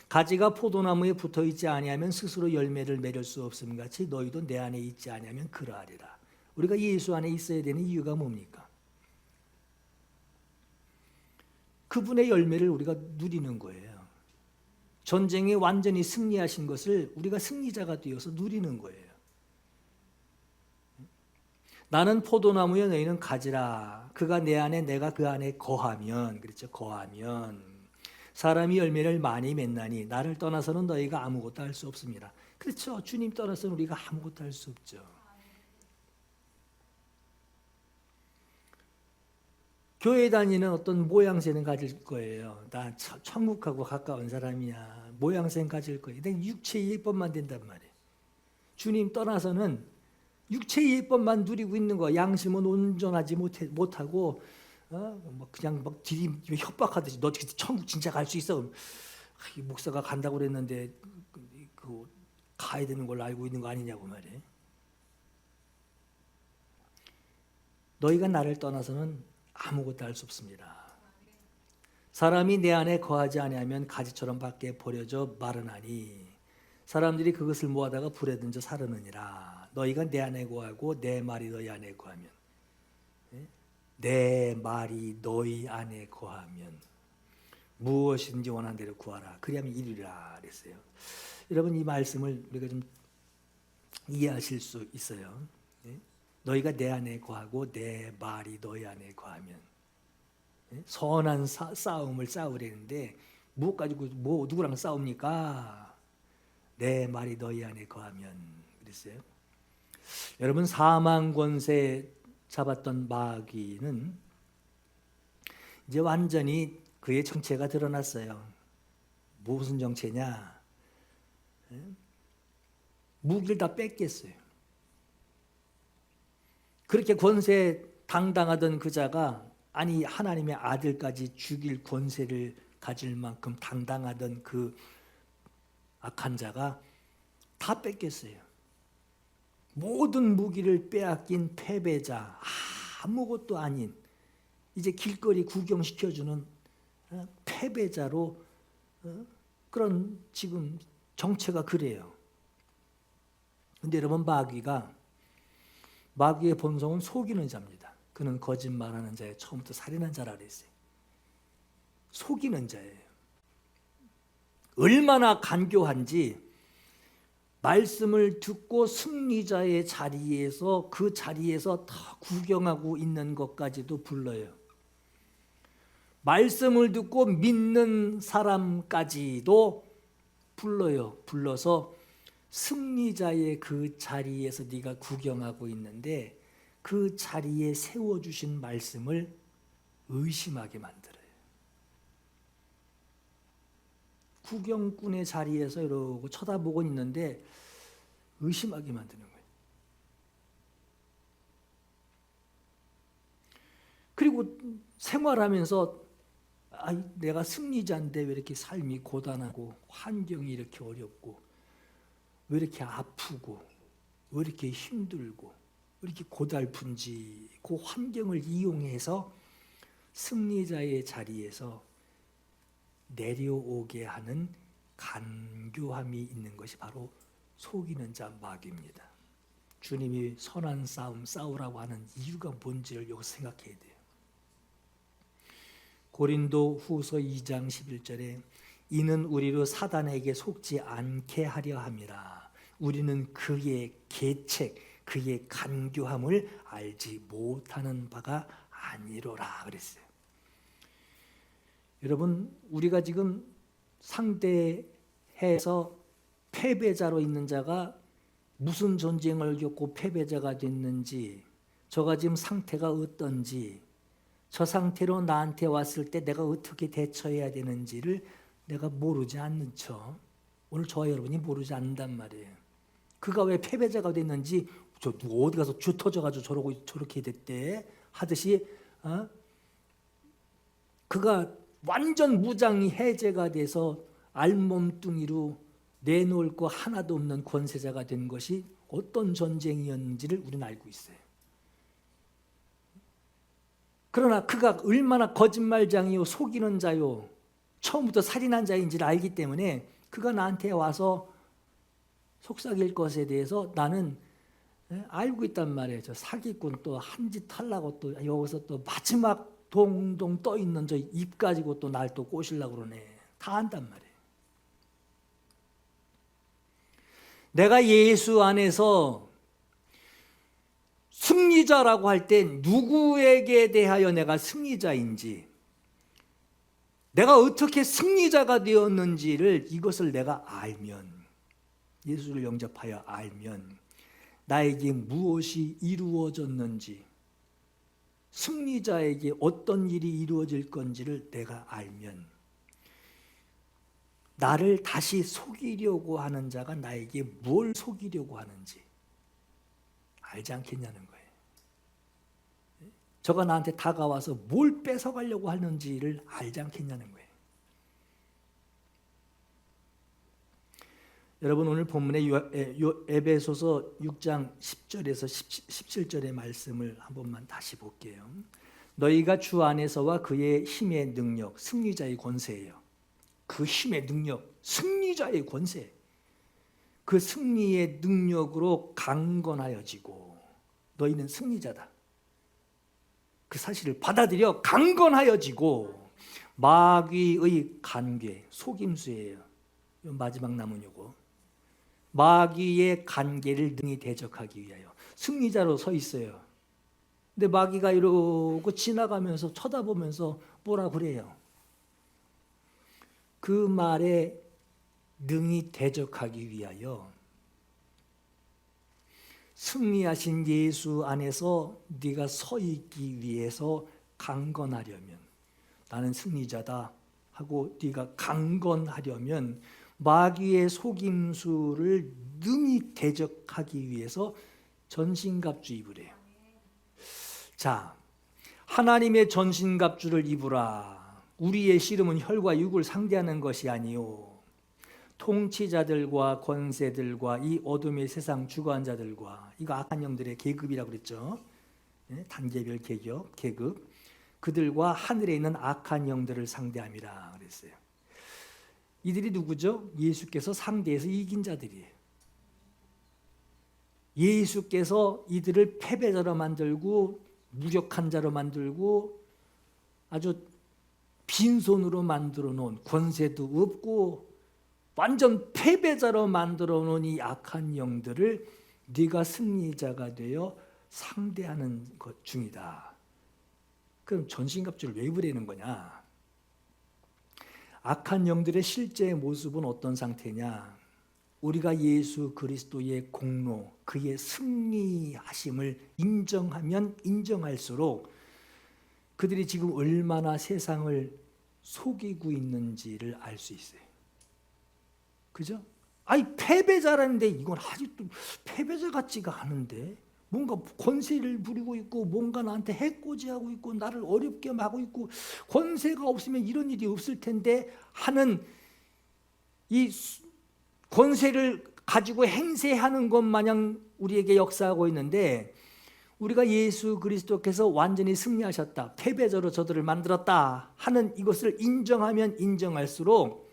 Speaker 1: 가지가 포도나무에 붙어 있지 아니하면 스스로 열매를 맺을 수 없음 같이 너희도 내 안에 있지 아니하면 그러하리라. 우리가 예수 안에 있어야 되는 이유가 뭡니까? 그분의 열매를 우리가 누리는 거예요. 전쟁에 완전히 승리하신 것을 우리가 승리자가 되어서 누리는 거예요. 나는 포도나무여 너희는 가지라. 그가 내 안에 내가 그 안에 거하면, 그렇죠? 거하면 사람이 열매를 많이 맺나니 나를 떠나서는 너희가 아무것도 할 수 없습니다. 그렇죠? 주님 떠나서는 우리가 아무것도 할 수 없죠. 교회 다니는 어떤 모양새는 가질 거예요. 나 천국하고 가까운 사람이야. 모양새는 가질 거예요. 근데 육체의 예법만 된단 말이에요. 주님 떠나서는 육체의 예법만 누리고 있는 거야. 양심은 온전하지 못하고 그냥 막 협박하듯이 너 천국 진짜 갈 수 있어? 목사가 간다고 그랬는데 그 가야 되는 걸로 알고 있는 거 아니냐고 말이에요. 너희가 나를 떠나서는 아무것도 할 수 없습니다. 사람이 내 안에 거하지 아니하면 가지처럼 밖에 버려져 마르나니 사람들이 그것을 모아다가 불에 던져 사르느니라. 너희가 내 안에 거하고 내 말이 너희 안에 거하면, 내 말이 너희 안에 거하면 무엇이든지 원하는 대로 구하라. 그리하면 이루리라 그랬어요. 여러분 이 말씀을 우리가 좀 이해하실 수 있어요. 너희가 내 안에 거하고 내 말이 너희 안에 거하면 선한 싸움을 싸우려는데 무엇 가지고 누구랑 싸웁니까? 내 말이 너희 안에 거하면 그랬어요. 여러분 사망 권세 잡았던 마귀는 이제 완전히 그의 정체가 드러났어요. 무슨 정체냐? 무기를 다 뺏겼어요. 그렇게 권세 당당하던 그 자가 아니 하나님의 아들까지 죽일 권세를 가질 만큼 당당하던 그 악한 자가 다 뺏겼어요. 모든 무기를 빼앗긴 패배자, 아무것도 아닌 이제 길거리 구경시켜주는 패배자로 그런 지금 정체가 그래요. 근데 여러분 마귀의 본성은 속이는 자입니다. 그는 거짓말하는 자예요. 처음부터 살인한 자라 그랬어요. 속이는 자예요. 얼마나 간교한지 말씀을 듣고 승리자의 자리에서 그 자리에서 다 구경하고 있는 것까지도 불러요. 말씀을 듣고 믿는 사람까지도 불러요. 불러서 승리자의 그 자리에서 네가 구경하고 있는데 그 자리에 세워주신 말씀을 의심하게 만들어요. 구경꾼의 자리에서 이러고 쳐다보고 있는데 의심하게 만드는 거예요. 그리고 생활하면서 내가 승리자인데 왜 이렇게 삶이 고단하고 환경이 이렇게 어렵고 왜 이렇게 아프고 왜 이렇게 힘들고 왜 이렇게 고달픈지 그 환경을 이용해서 승리자의 자리에서 내려오게 하는 간교함이 있는 것이 바로 속이는 자 마귀입니다. 주님이 선한 싸움 싸우라고 하는 이유가 뭔지를 여기서 생각해야 돼요. 고린도 후서 2장 11절에 이는 우리로 사단에게 속지 않게 하려 함이라. 우리는 그의 계책, 그의 간교함을 알지 못하는 바가 아니로라 그랬어요. 여러분, 우리가 지금 상대해서 패배자로 있는 자가 무슨 전쟁을 겪고 패배자가 됐는지, 저가 지금 상태가 어떤지, 저 상태로 나한테 왔을 때 내가 어떻게 대처해야 되는지를 내가 모르지 않는 척, 오늘 저와 여러분이 모르지 않는단 말이에요. 그가 왜 패배자가 됐는지, 저 어디 가서 주 터져가지고 저렇게 됐대 하듯이 그가 완전 무장이 해제가 돼서 알몸뚱이로 내놓을 거 하나도 없는 권세자가 된 것이 어떤 전쟁이었는지를 우리는 알고 있어요. 그러나 그가 얼마나 거짓말장이요 속이는 자요 처음부터 살인한 자인지를 알기 때문에 그가 나한테 와서 속삭일 것에 대해서 나는 알고 있단 말이에요. 저 사기꾼 또 한 짓 하려고 또 여기서 또 마지막 동동 떠 있는 저 입 가지고 또 날 또 꼬시려고 그러네. 다 안단 말이에요. 내가 예수 안에서 승리자라고 할 때 누구에게 대하여 내가 승리자인지, 내가 어떻게 승리자가 되었는지를 이것을 내가 알면, 예수를 영접하여 알면 나에게 무엇이 이루어졌는지, 승리자에게 어떤 일이 이루어질 건지를 내가 알면 나를 다시 속이려고 하는 자가 나에게 뭘 속이려고 하는지 알지 않겠냐는 거예요. 저가 나한테 다가와서 뭘 뺏어가려고 하는지를 알지 않겠냐는 거예요. 여러분, 오늘 본문의 에베소서 6장 10절에서 17절의 말씀을 한 번만 다시 볼게요. 너희가 주 안에서와 그의 힘의 능력, 승리자의 권세예요. 그 힘의 능력, 승리자의 권세, 그 승리의 능력으로 강건하여지고, 너희는 승리자다, 그 사실을 받아들여 강건하여지고, 마귀의 간궤, 속임수예요. 마지막 남은 요거, 마귀의 간계를 능히 대적하기 위하여 승리자로 서 있어요. 근데 마귀가 이러고 지나가면서 쳐다보면서 뭐라 그래요? 그 말에 능히 대적하기 위하여 승리하신 예수 안에서 네가 서 있기 위해서 강건하려면, 나는 승리자다 하고 네가 강건하려면 마귀의 속임수를 능히 대적하기 위해서 전신갑주 입으래요. 자, 하나님의 전신갑주를 입으라. 우리의 씨름은 혈과 육을 상대하는 것이 아니요 통치자들과 권세들과 이 어둠의 세상 주관자들과, 이거 악한 영들의 계급이라고 그랬죠. 단계별 계급, 그들과 하늘에 있는 악한 영들을 상대함이라 그랬어요. 이들이 누구죠? 예수께서 상대해서 이긴 자들이에요. 예수께서 이들을 패배자로 만들고 무력한 자로 만들고 아주 빈손으로 만들어 놓은, 권세도 없고 완전 패배자로 만들어 놓은 이 악한 영들을 네가 승리자가 되어 상대하는 것 중이다. 그럼 전신갑주를 왜 입으라는 거냐? 악한 영들의 실제 모습은 어떤 상태냐? 우리가 예수 그리스도의 공로, 그의 승리하심을 인정하면 인정할수록 그들이 지금 얼마나 세상을 속이고 있는지를 알 수 있어요. 그죠? 아니, 패배자라는데 이건 아직도 패배자 같지가 않은데, 뭔가 권세를 부리고 있고 뭔가 나한테 해코지하고 있고 나를 어렵게 하고 있고, 권세가 없으면 이런 일이 없을 텐데 하는 이 권세를 가지고 행세하는 것 마냥 우리에게 역사하고 있는데, 우리가 예수 그리스도께서 완전히 승리하셨다, 패배자로 저들을 만들었다 하는 이것을 인정하면 인정할수록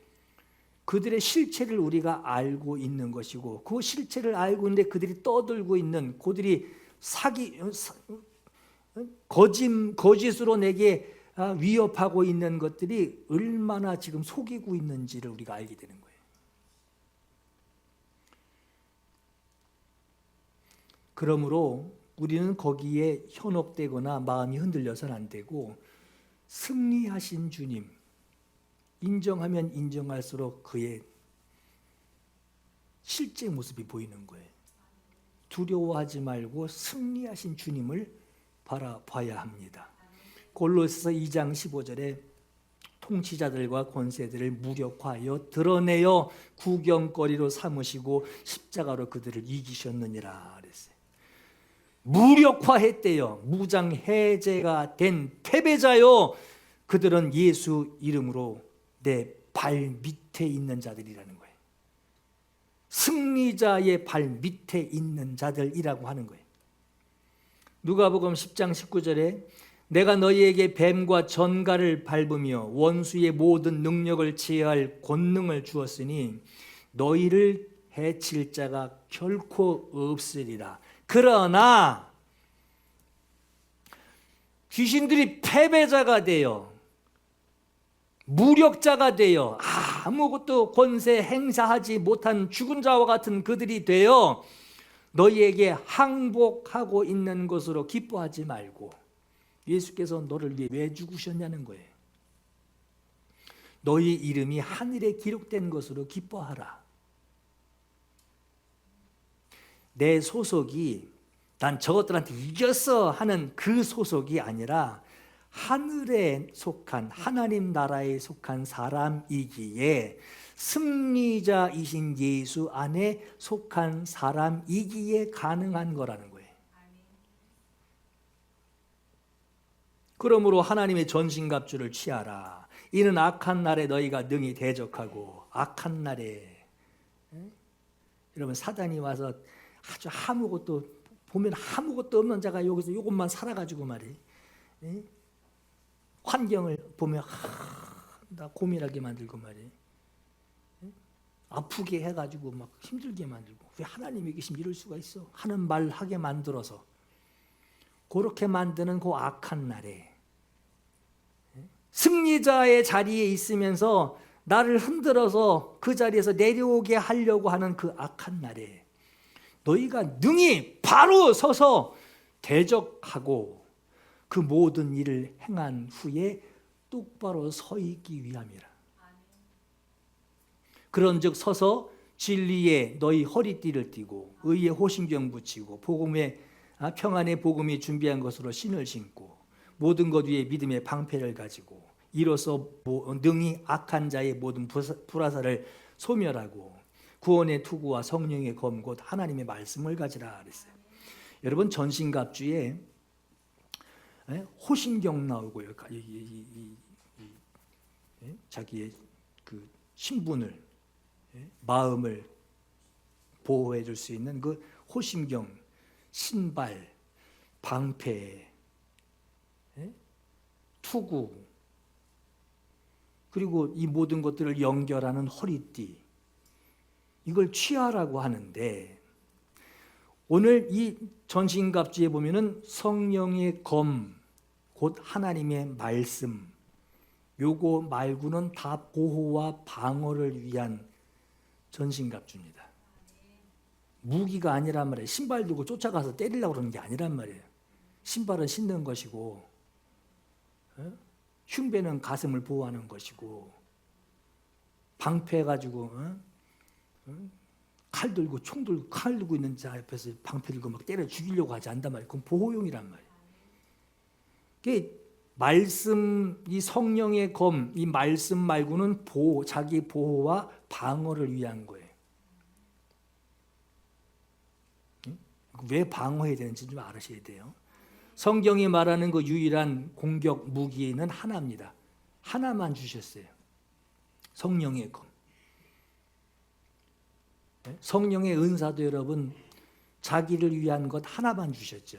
Speaker 1: 그들의 실체를 우리가 알고 있는 것이고, 그 실체를 알고 있는데 그들이 떠들고 있는, 그들이 거짓으로 내게 위협하고 있는 것들이 얼마나 지금 속이고 있는지를 우리가 알게 되는 거예요. 그러므로 우리는 거기에 현혹되거나 마음이 흔들려서는 안 되고, 승리하신 주님 인정하면 인정할수록 그의 실제 모습이 보이는 거예요. 두려워하지 말고 승리하신 주님을 바라봐야 합니다. 골로새서 2장 15절에 통치자들과 권세들을 무력화하여 드러내어 구경거리로 삼으시고 십자가로 그들을 이기셨느니라 그랬어요. 무력화했대요. 무장해제가 된 패배자요, 그들은 예수 이름으로 내 발 밑에 있는 자들이라는 거예요. 승리자의 발 밑에 있는 자들이라고 하는 거예요. 누가복음 10장 19절에 내가 너희에게 뱀과 전갈을 밟으며 원수의 모든 능력을 제어할 권능을 주었으니 너희를 해칠 자가 결코 없으리라. 그러나 귀신들이 패배자가 되어 무력자가 되어 아무것도 권세 행사하지 못한 죽은 자와 같은 그들이 되어 너희에게 항복하고 있는 것으로 기뻐하지 말고, 예수께서 너를 위해 왜 죽으셨냐는 거예요. 너희 이름이 하늘에 기록된 것으로 기뻐하라. 내 소속이 난 저것들한테 이겼어 하는 그 소속이 아니라 하늘에 속한, 하나님 나라에 속한 사람이기에, 승리자이신 예수 안에 속한 사람이기에 가능한 거라는 거예요. 그러므로 하나님의 전신갑주를 취하라. 이는 악한 날에 너희가 능히 대적하고, 악한 날에 여러분 사단이 와서 아주 아무것도 보면 아무것도 없는 자가 여기서 이것만 살아가지고 말이에요. 환경을 보면 나 고민하게 만들고 말이에요. 아프게 해가지고 막 힘들게 만들고, 왜 하나님이 계시면 이럴 수가 있어 하는 말 하게 만들어서, 그렇게 만드는 그 악한 날에 승리자의 자리에 있으면서 나를 흔들어서 그 자리에서 내려오게 하려고 하는 그 악한 날에 너희가 능히 바로 서서 대적하고 그 모든 일을 행한 후에 똑바로 서 있기 위함이라. 그런즉 서서 진리에 너희 허리띠를 띠고 의에 호심경 붙이고 복음의 평안의 복음이 준비한 것으로 신을 신고 모든 것 위에 믿음의 방패를 가지고 이로써 능히 악한 자의 모든 불화살을 소멸하고 구원의 투구와 성령의 검 곧 하나님의 말씀을 가지라 그랬어요. 여러분 전신갑주에 호심경 나오고요. 자기의 그 신분을, 마음을 보호해 줄 수 있는 그 호심경, 신발, 방패, 투구, 그리고 이 모든 것들을 연결하는 허리띠, 이걸 취하라고 하는데, 오늘 이 전신갑주에 보면은 성령의 검, 곧 하나님의 말씀, 요거 말고는 다 보호와 방어를 위한 전신갑주입니다. 무기가 아니란 말이에요. 신발 들고 쫓아가서 때리려고 그러는 게 아니란 말이에요. 신발은 신는 것이고, 흉배는 가슴을 보호하는 것이고, 방패 가지고 칼 들고 총 들고 칼 들고 있는 자 옆에서 방패 들고 막 때려 죽이려고 하지 않단 말이에요. 그건 보호용이란 말이에요. 그 말씀, 이 성령의 검, 이 말씀 말고는 보호, 자기 보호와 방어를 위한 거예요. 왜 방어해야 되는지 좀 알으셔야 돼요. 성경이 말하는 그 유일한 공격 무기는 하나입니다. 하나만 주셨어요. 성령의 검. 성령의 은사도 여러분 자기를 위한 것 하나만 주셨죠.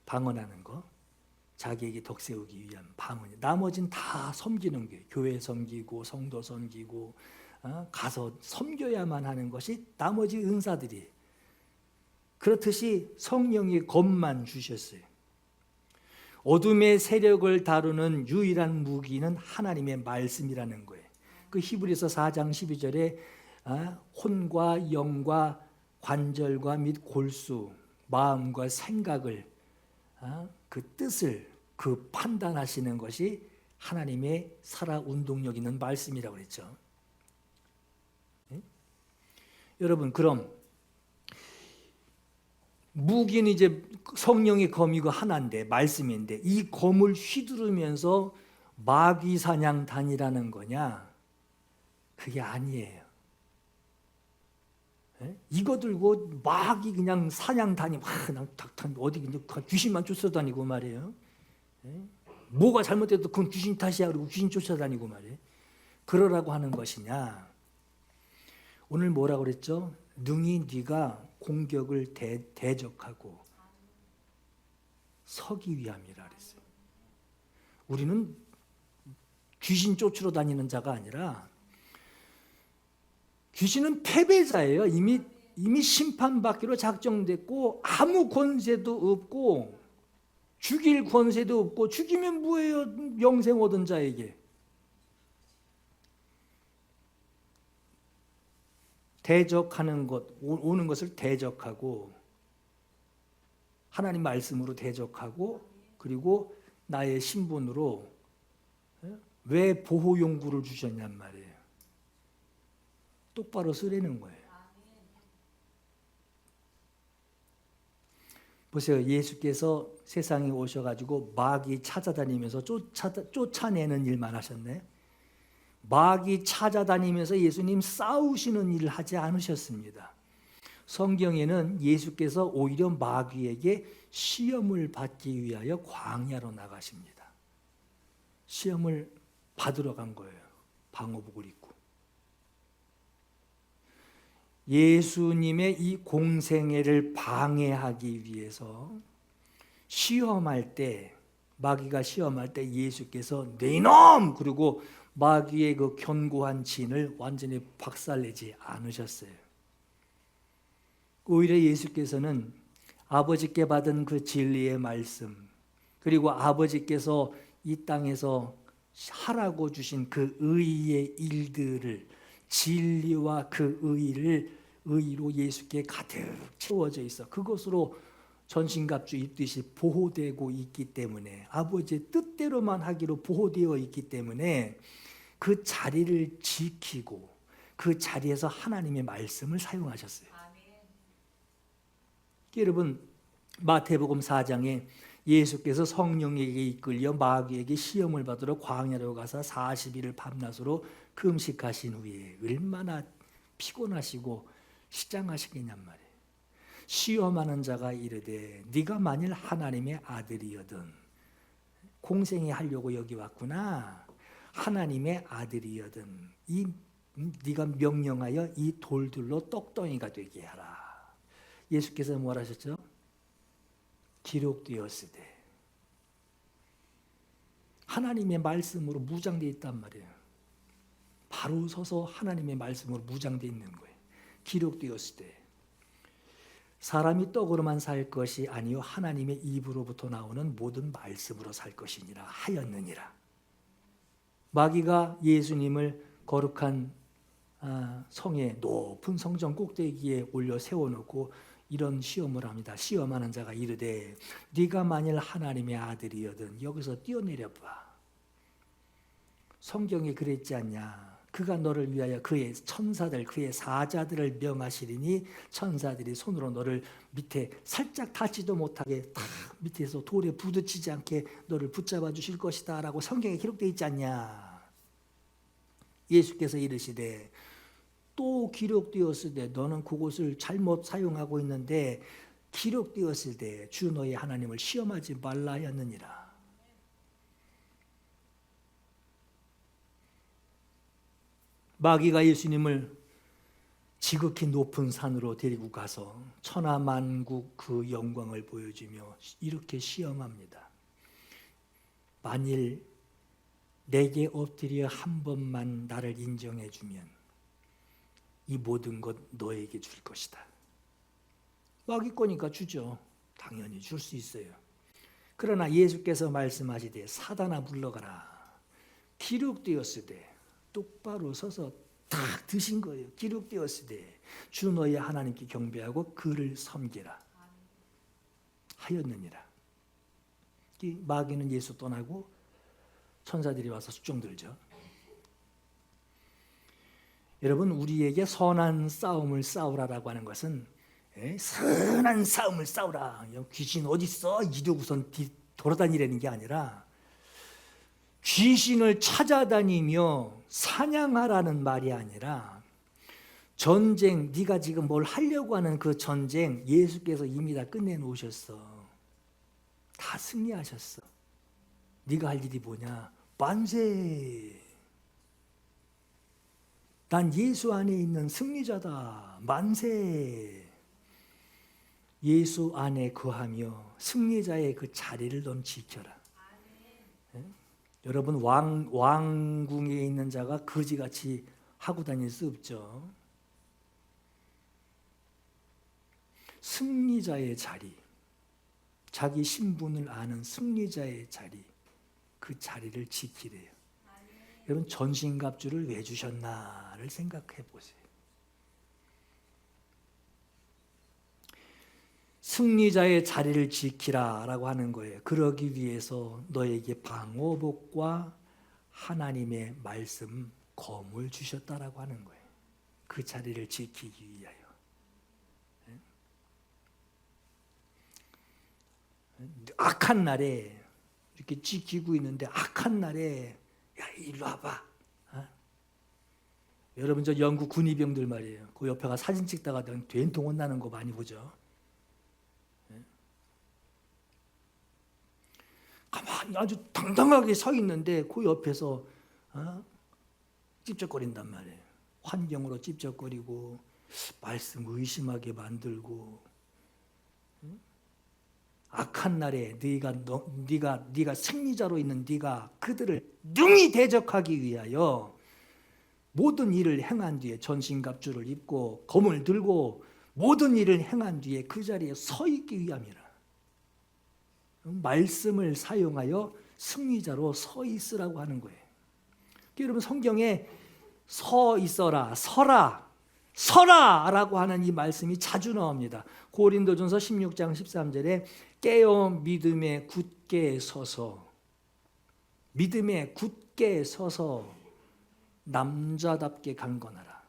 Speaker 1: 방언하는 거. 자기에게 덕세우기 위한 방언이. 나머지는 다 섬기는 거예요. 교회 섬기고 성도 섬기고 가서 섬겨야만 하는 것이 나머지 은사들이. 그렇듯이 성령의 검만 주셨어요. 어둠의 세력을 다루는 유일한 무기는 하나님의 말씀이라는 거예요. 그 히브리서 4장 12절에 혼과 영과 관절과 및 골수, 마음과 생각을 그 뜻을 그 판단하시는 것이 하나님의 살아 운동력 있는 말씀이라고 그랬죠. 여러분, 그럼 무기는 이제 성령의 검이고 하나인데, 말씀인데, 이 검을 휘두르면서 마귀 사냥 다니라는 거냐? 그게 아니에요. 이거 들고 마귀 그냥 사냥 다니고 어디 귀신만 쫓아다니고 말이에요. 뭐가 잘못돼도 그건 귀신 탓이야 그러고 귀신 쫓아다니고 말이에요. 그러라고 하는 것이냐? 오늘 뭐라고 그랬죠? 능히 네가 공격을 대적하고 서기 위함이라 그랬어요. 우리는 귀신 쫓으러 다니는 자가 아니라, 귀신은 패배자예요. 이미 심판받기로 작정됐고 아무 권세도 없고 죽일 권세도 없고, 죽이면 뭐예요? 영생 얻은 자에게. 대적하는 것, 오는 것을 대적하고 하나님 말씀으로 대적하고, 그리고 나의 신분으로. 왜 보호용구를 주셨냔 말이에요. 똑바로 쓰라는 거예요. 보세요. 예수께서 세상에 오셔가지고 마귀 찾아다니면서 쫓아내는 일만 하셨네. 마귀 찾아다니면서 예수님 싸우시는 일을 하지 않으셨습니다. 성경에는 예수께서 오히려 마귀에게 시험을 받기 위하여 광야로 나가십니다. 시험을 받으러 간 거예요. 방어복을 입고. 예수님의 이 공생애를 방해하기 위해서 시험할 때, 마귀가 시험할 때 예수께서 네 이놈! 그리고 마귀의 그 견고한 진을 완전히 박살내지 않으셨어요. 오히려 예수께서는 아버지께 받은 그 진리의 말씀, 그리고 아버지께서 이 땅에서 하라고 주신 그 의의 일들을, 진리와 그 의로 예수께 가득 채워져 있어. 그것으로 전신갑주 입듯이 보호되고 있기 때문에, 아버지의 뜻대로만 하기로 보호되어 있기 때문에 그 자리를 지키고 그 자리에서 하나님의 말씀을 사용하셨어요. 여러분, 마태복음 4장에 예수께서 성령에게 이끌려 마귀에게 시험을 받으러 광야로 가서 40일을 밤낮으로 금식하신 후에 얼마나 피곤하시고 시장하시겠냔 말이에요. 시험하는 자가 이르되 네가 만일 하나님의 아들이거든 공생애 하려고 여기 왔구나. 하나님의 아들이여든 네가 명령하여 이 돌들로 떡덩이가 되게 하라. 예수께서 뭘 하셨죠? 기록되었으되. 하나님의 말씀으로 무장되어 있단 말이에요. 바로 서서 하나님의 말씀으로 무장되어 있는 거예요. 기록되었으되 사람이 떡으로만 살 것이 아니요 하나님의 입으로부터 나오는 모든 말씀으로 살 것이니라 하였느니라. 마귀가 예수님을 거룩한 성의 높은 성전 꼭대기에 올려 세워놓고 이런 시험을 합니다. 시험하는 자가 이르되 네가 만일 하나님의 아들이여든 여기서 뛰어내려봐. 성경에 그랬지 않냐. 그가 너를 위하여 그의 천사들 그의 사자들을 명하시리니 천사들이 손으로 너를 밑에 살짝 닿지도 못하게 탁 밑에서 돌에 부딪히지 않게 너를 붙잡아 주실 것이다 라고 성경에 기록되어 있지 않냐. 예수께서 이르시되 또 기록되었을 때 너는 그곳을 잘못 사용하고 있는데 기록되었을 때 주 너의 하나님을 시험하지 말라 하였느니라. 마귀가 예수님을 지극히 높은 산으로 데리고 가서 천하만국 그 영광을 보여주며 이렇게 시험합니다. 만일 내게 엎드려 한 번만 나를 인정해 주면 이 모든 것 너에게 줄 것이다. 마귀 거니까 주죠. 당연히 줄 수 있어요. 그러나 예수께서 말씀하시되 사단아 물러가라. 기록되었으되 똑바로 서서 딱 드신 거예요. 기록되었으되 주 너의 하나님께 경배하고 그를 섬기라 하였느니라. 이 마귀는 예수 떠나고 천사들이 와서 수종 들죠. 여러분 우리에게 선한 싸움을 싸우라라고 하는 것은 선한 싸움을 싸우라. 귀신 어디 있어? 이러고선 돌아다니라는 게 아니라 귀신을 찾아다니며 사냥하라는 말이 아니라 전쟁, 네가 지금 뭘 하려고 하는 그 전쟁 예수께서 이미 다 끝내놓으셨어. 다 승리하셨어. 네가 할 일이 뭐냐? 만세. 난 예수 안에 있는 승리자다. 만세. 예수 안에 거하며 승리자의 그 자리를 넌 지켜라. 여러분 왕궁에 있는 자가 거지같이 하고 다닐 수 없죠. 승리자의 자리, 자기 신분을 아는 승리자의 자리, 그 자리를 지키래요. 여러분 전신갑주를 왜 주셨나를 생각해 보세요. 승리자의 자리를 지키라라고 하는 거예요. 그러기 위해서 너에게 방어복과 하나님의 말씀 검을 주셨다라고 하는 거예요. 그 자리를 지키기 위하여. 악한 날에 이렇게 지키고 있는데 악한 날에 야 일로 와봐. 여러분 저 영국 군의병들 말이에요. 그 옆에가 사진 찍다가 된통 혼나는 거 많이 보죠. 가만히 아주 당당하게 서 있는데 그 옆에서 찝쩍거린단 말이에요. 환경으로 찝쩍거리고 말씀 의심하게 만들고 악한 날에 네가 승리자로 있는 네가 그들을 능히 대적하기 위하여 모든 일을 행한 뒤에 전신갑주를 입고 검을 들고 모든 일을 행한 뒤에 그 자리에 서 있기 위함이라. 말씀을 사용하여 승리자로 서 있으라고 하는 거예요. 여러분 성경에 서 있어라, 서라라고 하는 이 말씀이 자주 나옵니다. 고린도전서 16장 13절에 깨어 믿음에 굳게 서서 남자답게 강건하라.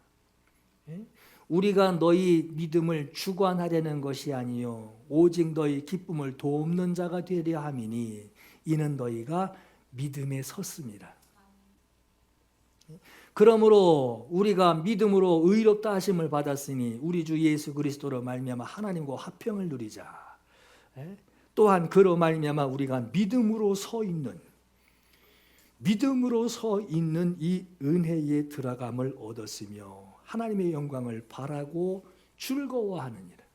Speaker 1: 우리가 너희 믿음을 주관하려는 것이 아니요 오직 너희 기쁨을 돕는 자가 되려 함이니 이는 너희가 믿음에 섰습니다. 그러므로 우리가 믿음으로 의롭다 하심을 받았으니 우리 주 예수 그리스도로 말미암아 하나님과 화평을 누리자. 또한 그로 말미암아 우리가 믿음으로 서 있는 이 은혜에 들어감을 얻었으며 하나님의 영광을 바라고 즐거워하느니라.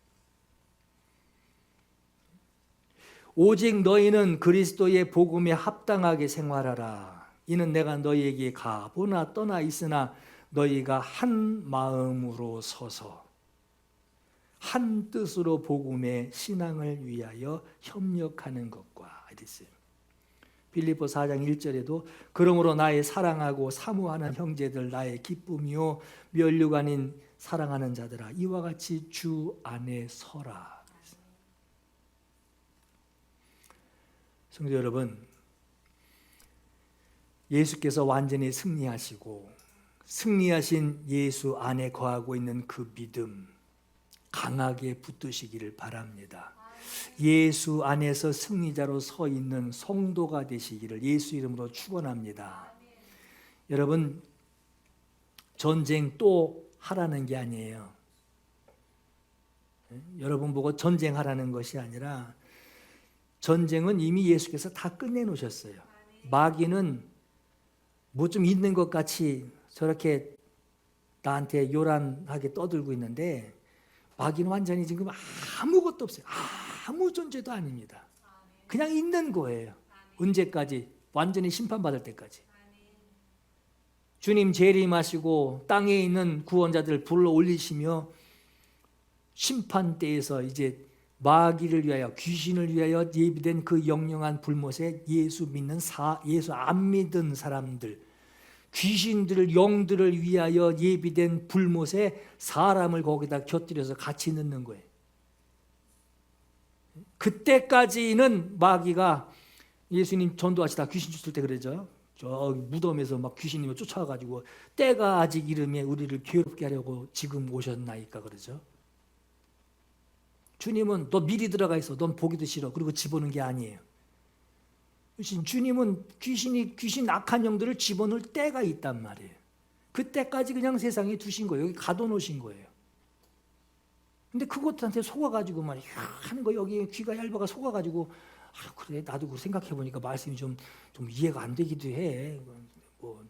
Speaker 1: 오직 너희는 그리스도의 복음에 합당하게 생활하라. 이는 내가 너희에게 가보나 떠나 있으나 너희가 한 마음으로 서서 한 뜻으로 복음의 신앙을 위하여 협력하는 것과 이랬어요. 빌립보 4장 1절에도 그러므로 나의 사랑하고 사모하는 형제들 나의 기쁨이요 면류가 아닌 사랑하는 자들아 이와 같이 주 안에 서라. 성도 여러분, 예수께서 완전히 승리하시고 승리하신 예수 안에 거하고 있는 그 믿음 강하게 붙드시기를 바랍니다. 예수 안에서 승리자로 서 있는 성도가 되시기를 예수 이름으로 축원합니다. 여러분, 전쟁 또 하라는 게 아니에요. 여러분 보고 전쟁하라는 것이 아니라 전쟁은 이미 예수께서 다 끝내놓으셨어요. 마귀는 뭐 좀 있는 것 같이 저렇게 나한테 요란하게 떠들고 있는데 마귀는 완전히 지금 아무것도 없어요. 아무 존재도 아닙니다. 그냥 있는 거예요. 언제까지? 완전히 심판받을 때까지. 주님 재림하시고 땅에 있는 구원자들 불러 올리시며 심판 때에서 이제 마귀를 위하여 귀신을 위하여 예비된 그 영영한 불못에 예수 안 믿은 사람들 귀신들을 영들을 위하여 예비된 불못에 사람을 거기다 곁들여서 같이 넣는 거예요. 그때까지는 마귀가 예수님 전도하시다 귀신 쫓을 때 그러죠. 저 무덤에서 막 귀신님을 쫓아가지고 때가 아직 이름에 우리를 괴롭게 하려고 지금 오셨나이까 그러죠. 주님은 너 미리 들어가 있어. 넌 보기도 싫어. 그리고 집어넣은 게 아니에요. 주님은 귀신 악한 영들을 집어넣을 때가 있단 말이에요. 그때까지 그냥 세상에 두신 거예요. 여기 가둬놓으신 거예요. 근데 그것한테 속아가지고 막 하는 거 여기 귀가 얇아가 속아가지고 그래 나도 그 생각해보니까 말씀이 좀 이해가 안 되기도 해. 뭐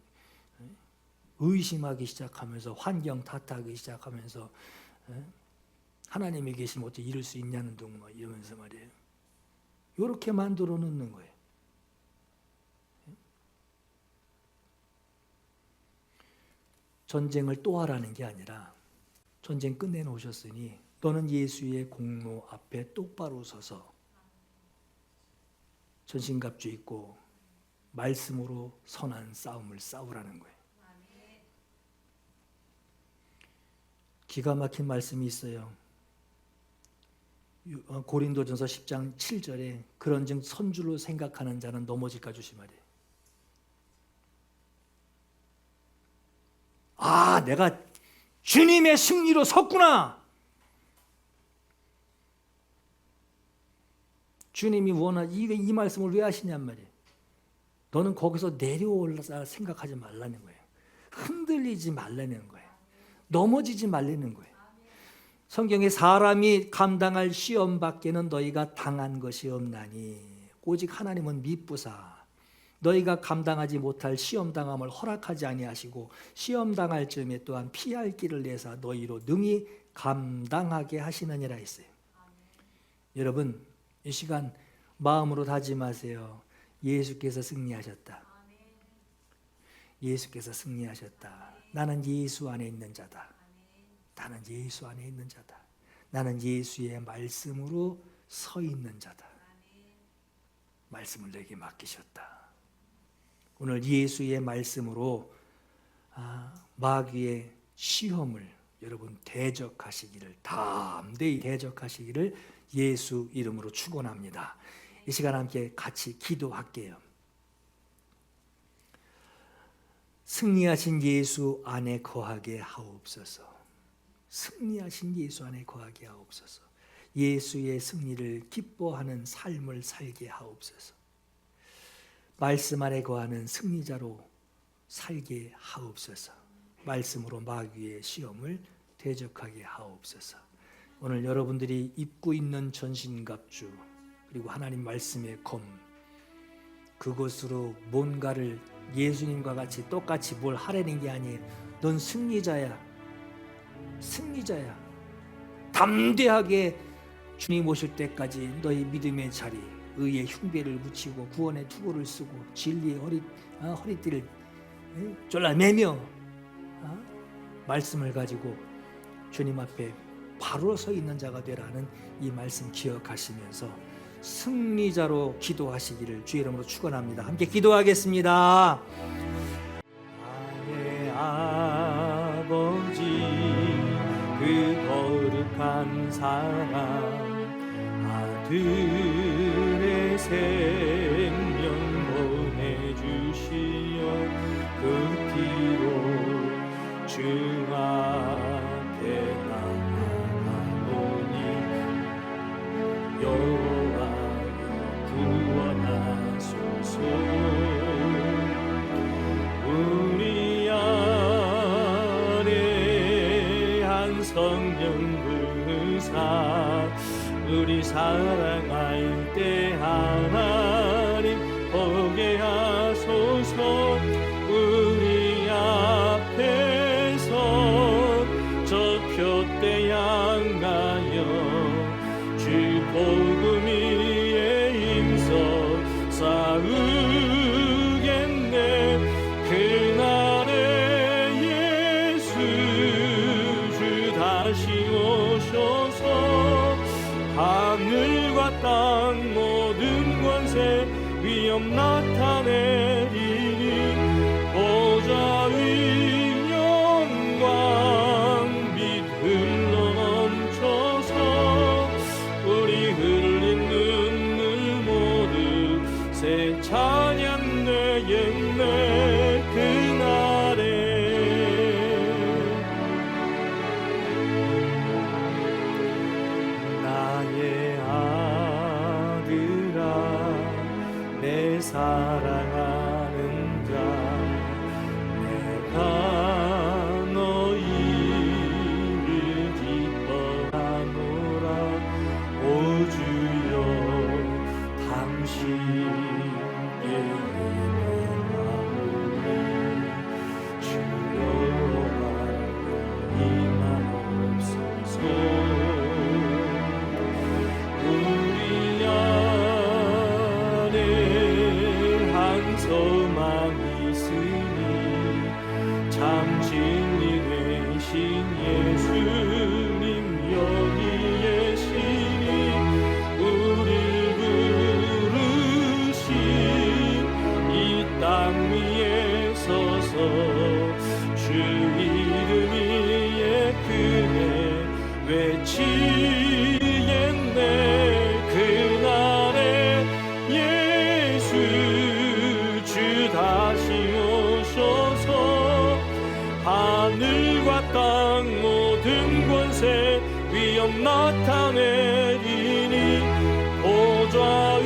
Speaker 1: 의심하기 시작하면서 환경 탓하기 시작하면서 하나님이 계시면 어떻게 이룰 수 있냐는 둥 뭐 이러면서 말이에요. 이렇게 만들어 놓는 거예요. 전쟁을 또 하라는 게 아니라 전쟁 끝내놓으셨으니 너는 예수의 공로 앞에 똑바로 서서 전신갑주 입고 말씀으로 선한 싸움을 싸우라는 거예요. 기가 막힌 말씀이 있어요. 고린도전서 10장 7절에 그런즉 선줄로 생각하는 자는 넘어질까 조심하래. 내가 주님의 승리로 섰구나. 주님이 이 말씀을 왜 하시냔 말이에요. 너는 거기서 내려올라 생각하지 말라는 거예요. 흔들리지 말라는 거예요. 넘어지지 말라는 거예요. 성경에 사람이 감당할 시험 밖에는 너희가 당한 것이 없나니 오직 하나님은 미쁘사 너희가 감당하지 못할 시험 당함을 허락하지 아니하시고 시험 당할 즈음에 또한 피할 길을 내사 너희로 능히 감당하게 하시느니라 했어요. 여러분 이 시간 마음으로 다짐하세요. 예수께서 승리하셨다. 예수께서 승리하셨다. 나는 예수 안에 있는 자다. 나는 예수 안에 있는 자다. 나는 예수의 말씀으로 서 있는 자다. 말씀을 내게 맡기셨다. 오늘 예수의 말씀으로 마귀의 시험을 여러분 대적하시기를 담대히 대적하시기를 예수 이름으로 축원합니다. 이 시간 함께 같이 기도할게요. 승리하신 예수 안에 거하게 하옵소서. 승리하신 예수 안에 거하게 하옵소서. 예수의 승리를 기뻐하는 삶을 살게 하옵소서. 말씀 안에 거하는 승리자로 살게 하옵소서. 말씀으로 마귀의 시험을 대적하게 하옵소서. 오늘 여러분들이 입고 있는 전신갑주 그리고 하나님 말씀의 검, 그것으로 뭔가를 예수님과 같이 똑같이 뭘 하려는 게 아니에요. 넌 승리자야. 승리자야. 담대하게 주님 오실 때까지 너희 믿음의 자리, 의의 흉배를 붙이고 구원의 투구를 쓰고 진리의 허리띠를 졸라매며 말씀을 가지고 주님 앞에 바로 서 있는 자가 되라는 이 말씀 기억하시면서 승리자로 기도하시기를 주의 이름으로 축원합니다. 함께 기도하겠습니다. 나의 아버지, 그 거룩한 사랑, 아들의 생명 보내주시어 그 피로 주 앞에 나아가오니 여호와여 구원하소서. 우리 안에 한 성령 부사 우리 사랑할 때 하나님 보게 하소서. 우리 앞에서 저 표대 향하여 주 복음 위에 힘써 싸우겠네. 그날에 예수 주 다시 오셔서 하늘과 땅 모든 권세 위엄 나타내리니 보좌 위 영광 빛 흘러넘쳐서 우리 흘린 눈물 모두 새 찬양 되겠네. 그날에 내 사랑하는 자, 내가 너희를 기뻐하노라. 오 주여 당신께 예배하오니 주여 임하옵소서. 소망이 있으니 참 진리 되신 예수님 여기 계시니 우리 부르신 이 땅 위에 서서 주 이름 위에 크게 외치겠네. 그날에 예수 다시 오셔서 하늘과 땅 모든 권세 위엄 나타내리니 보좌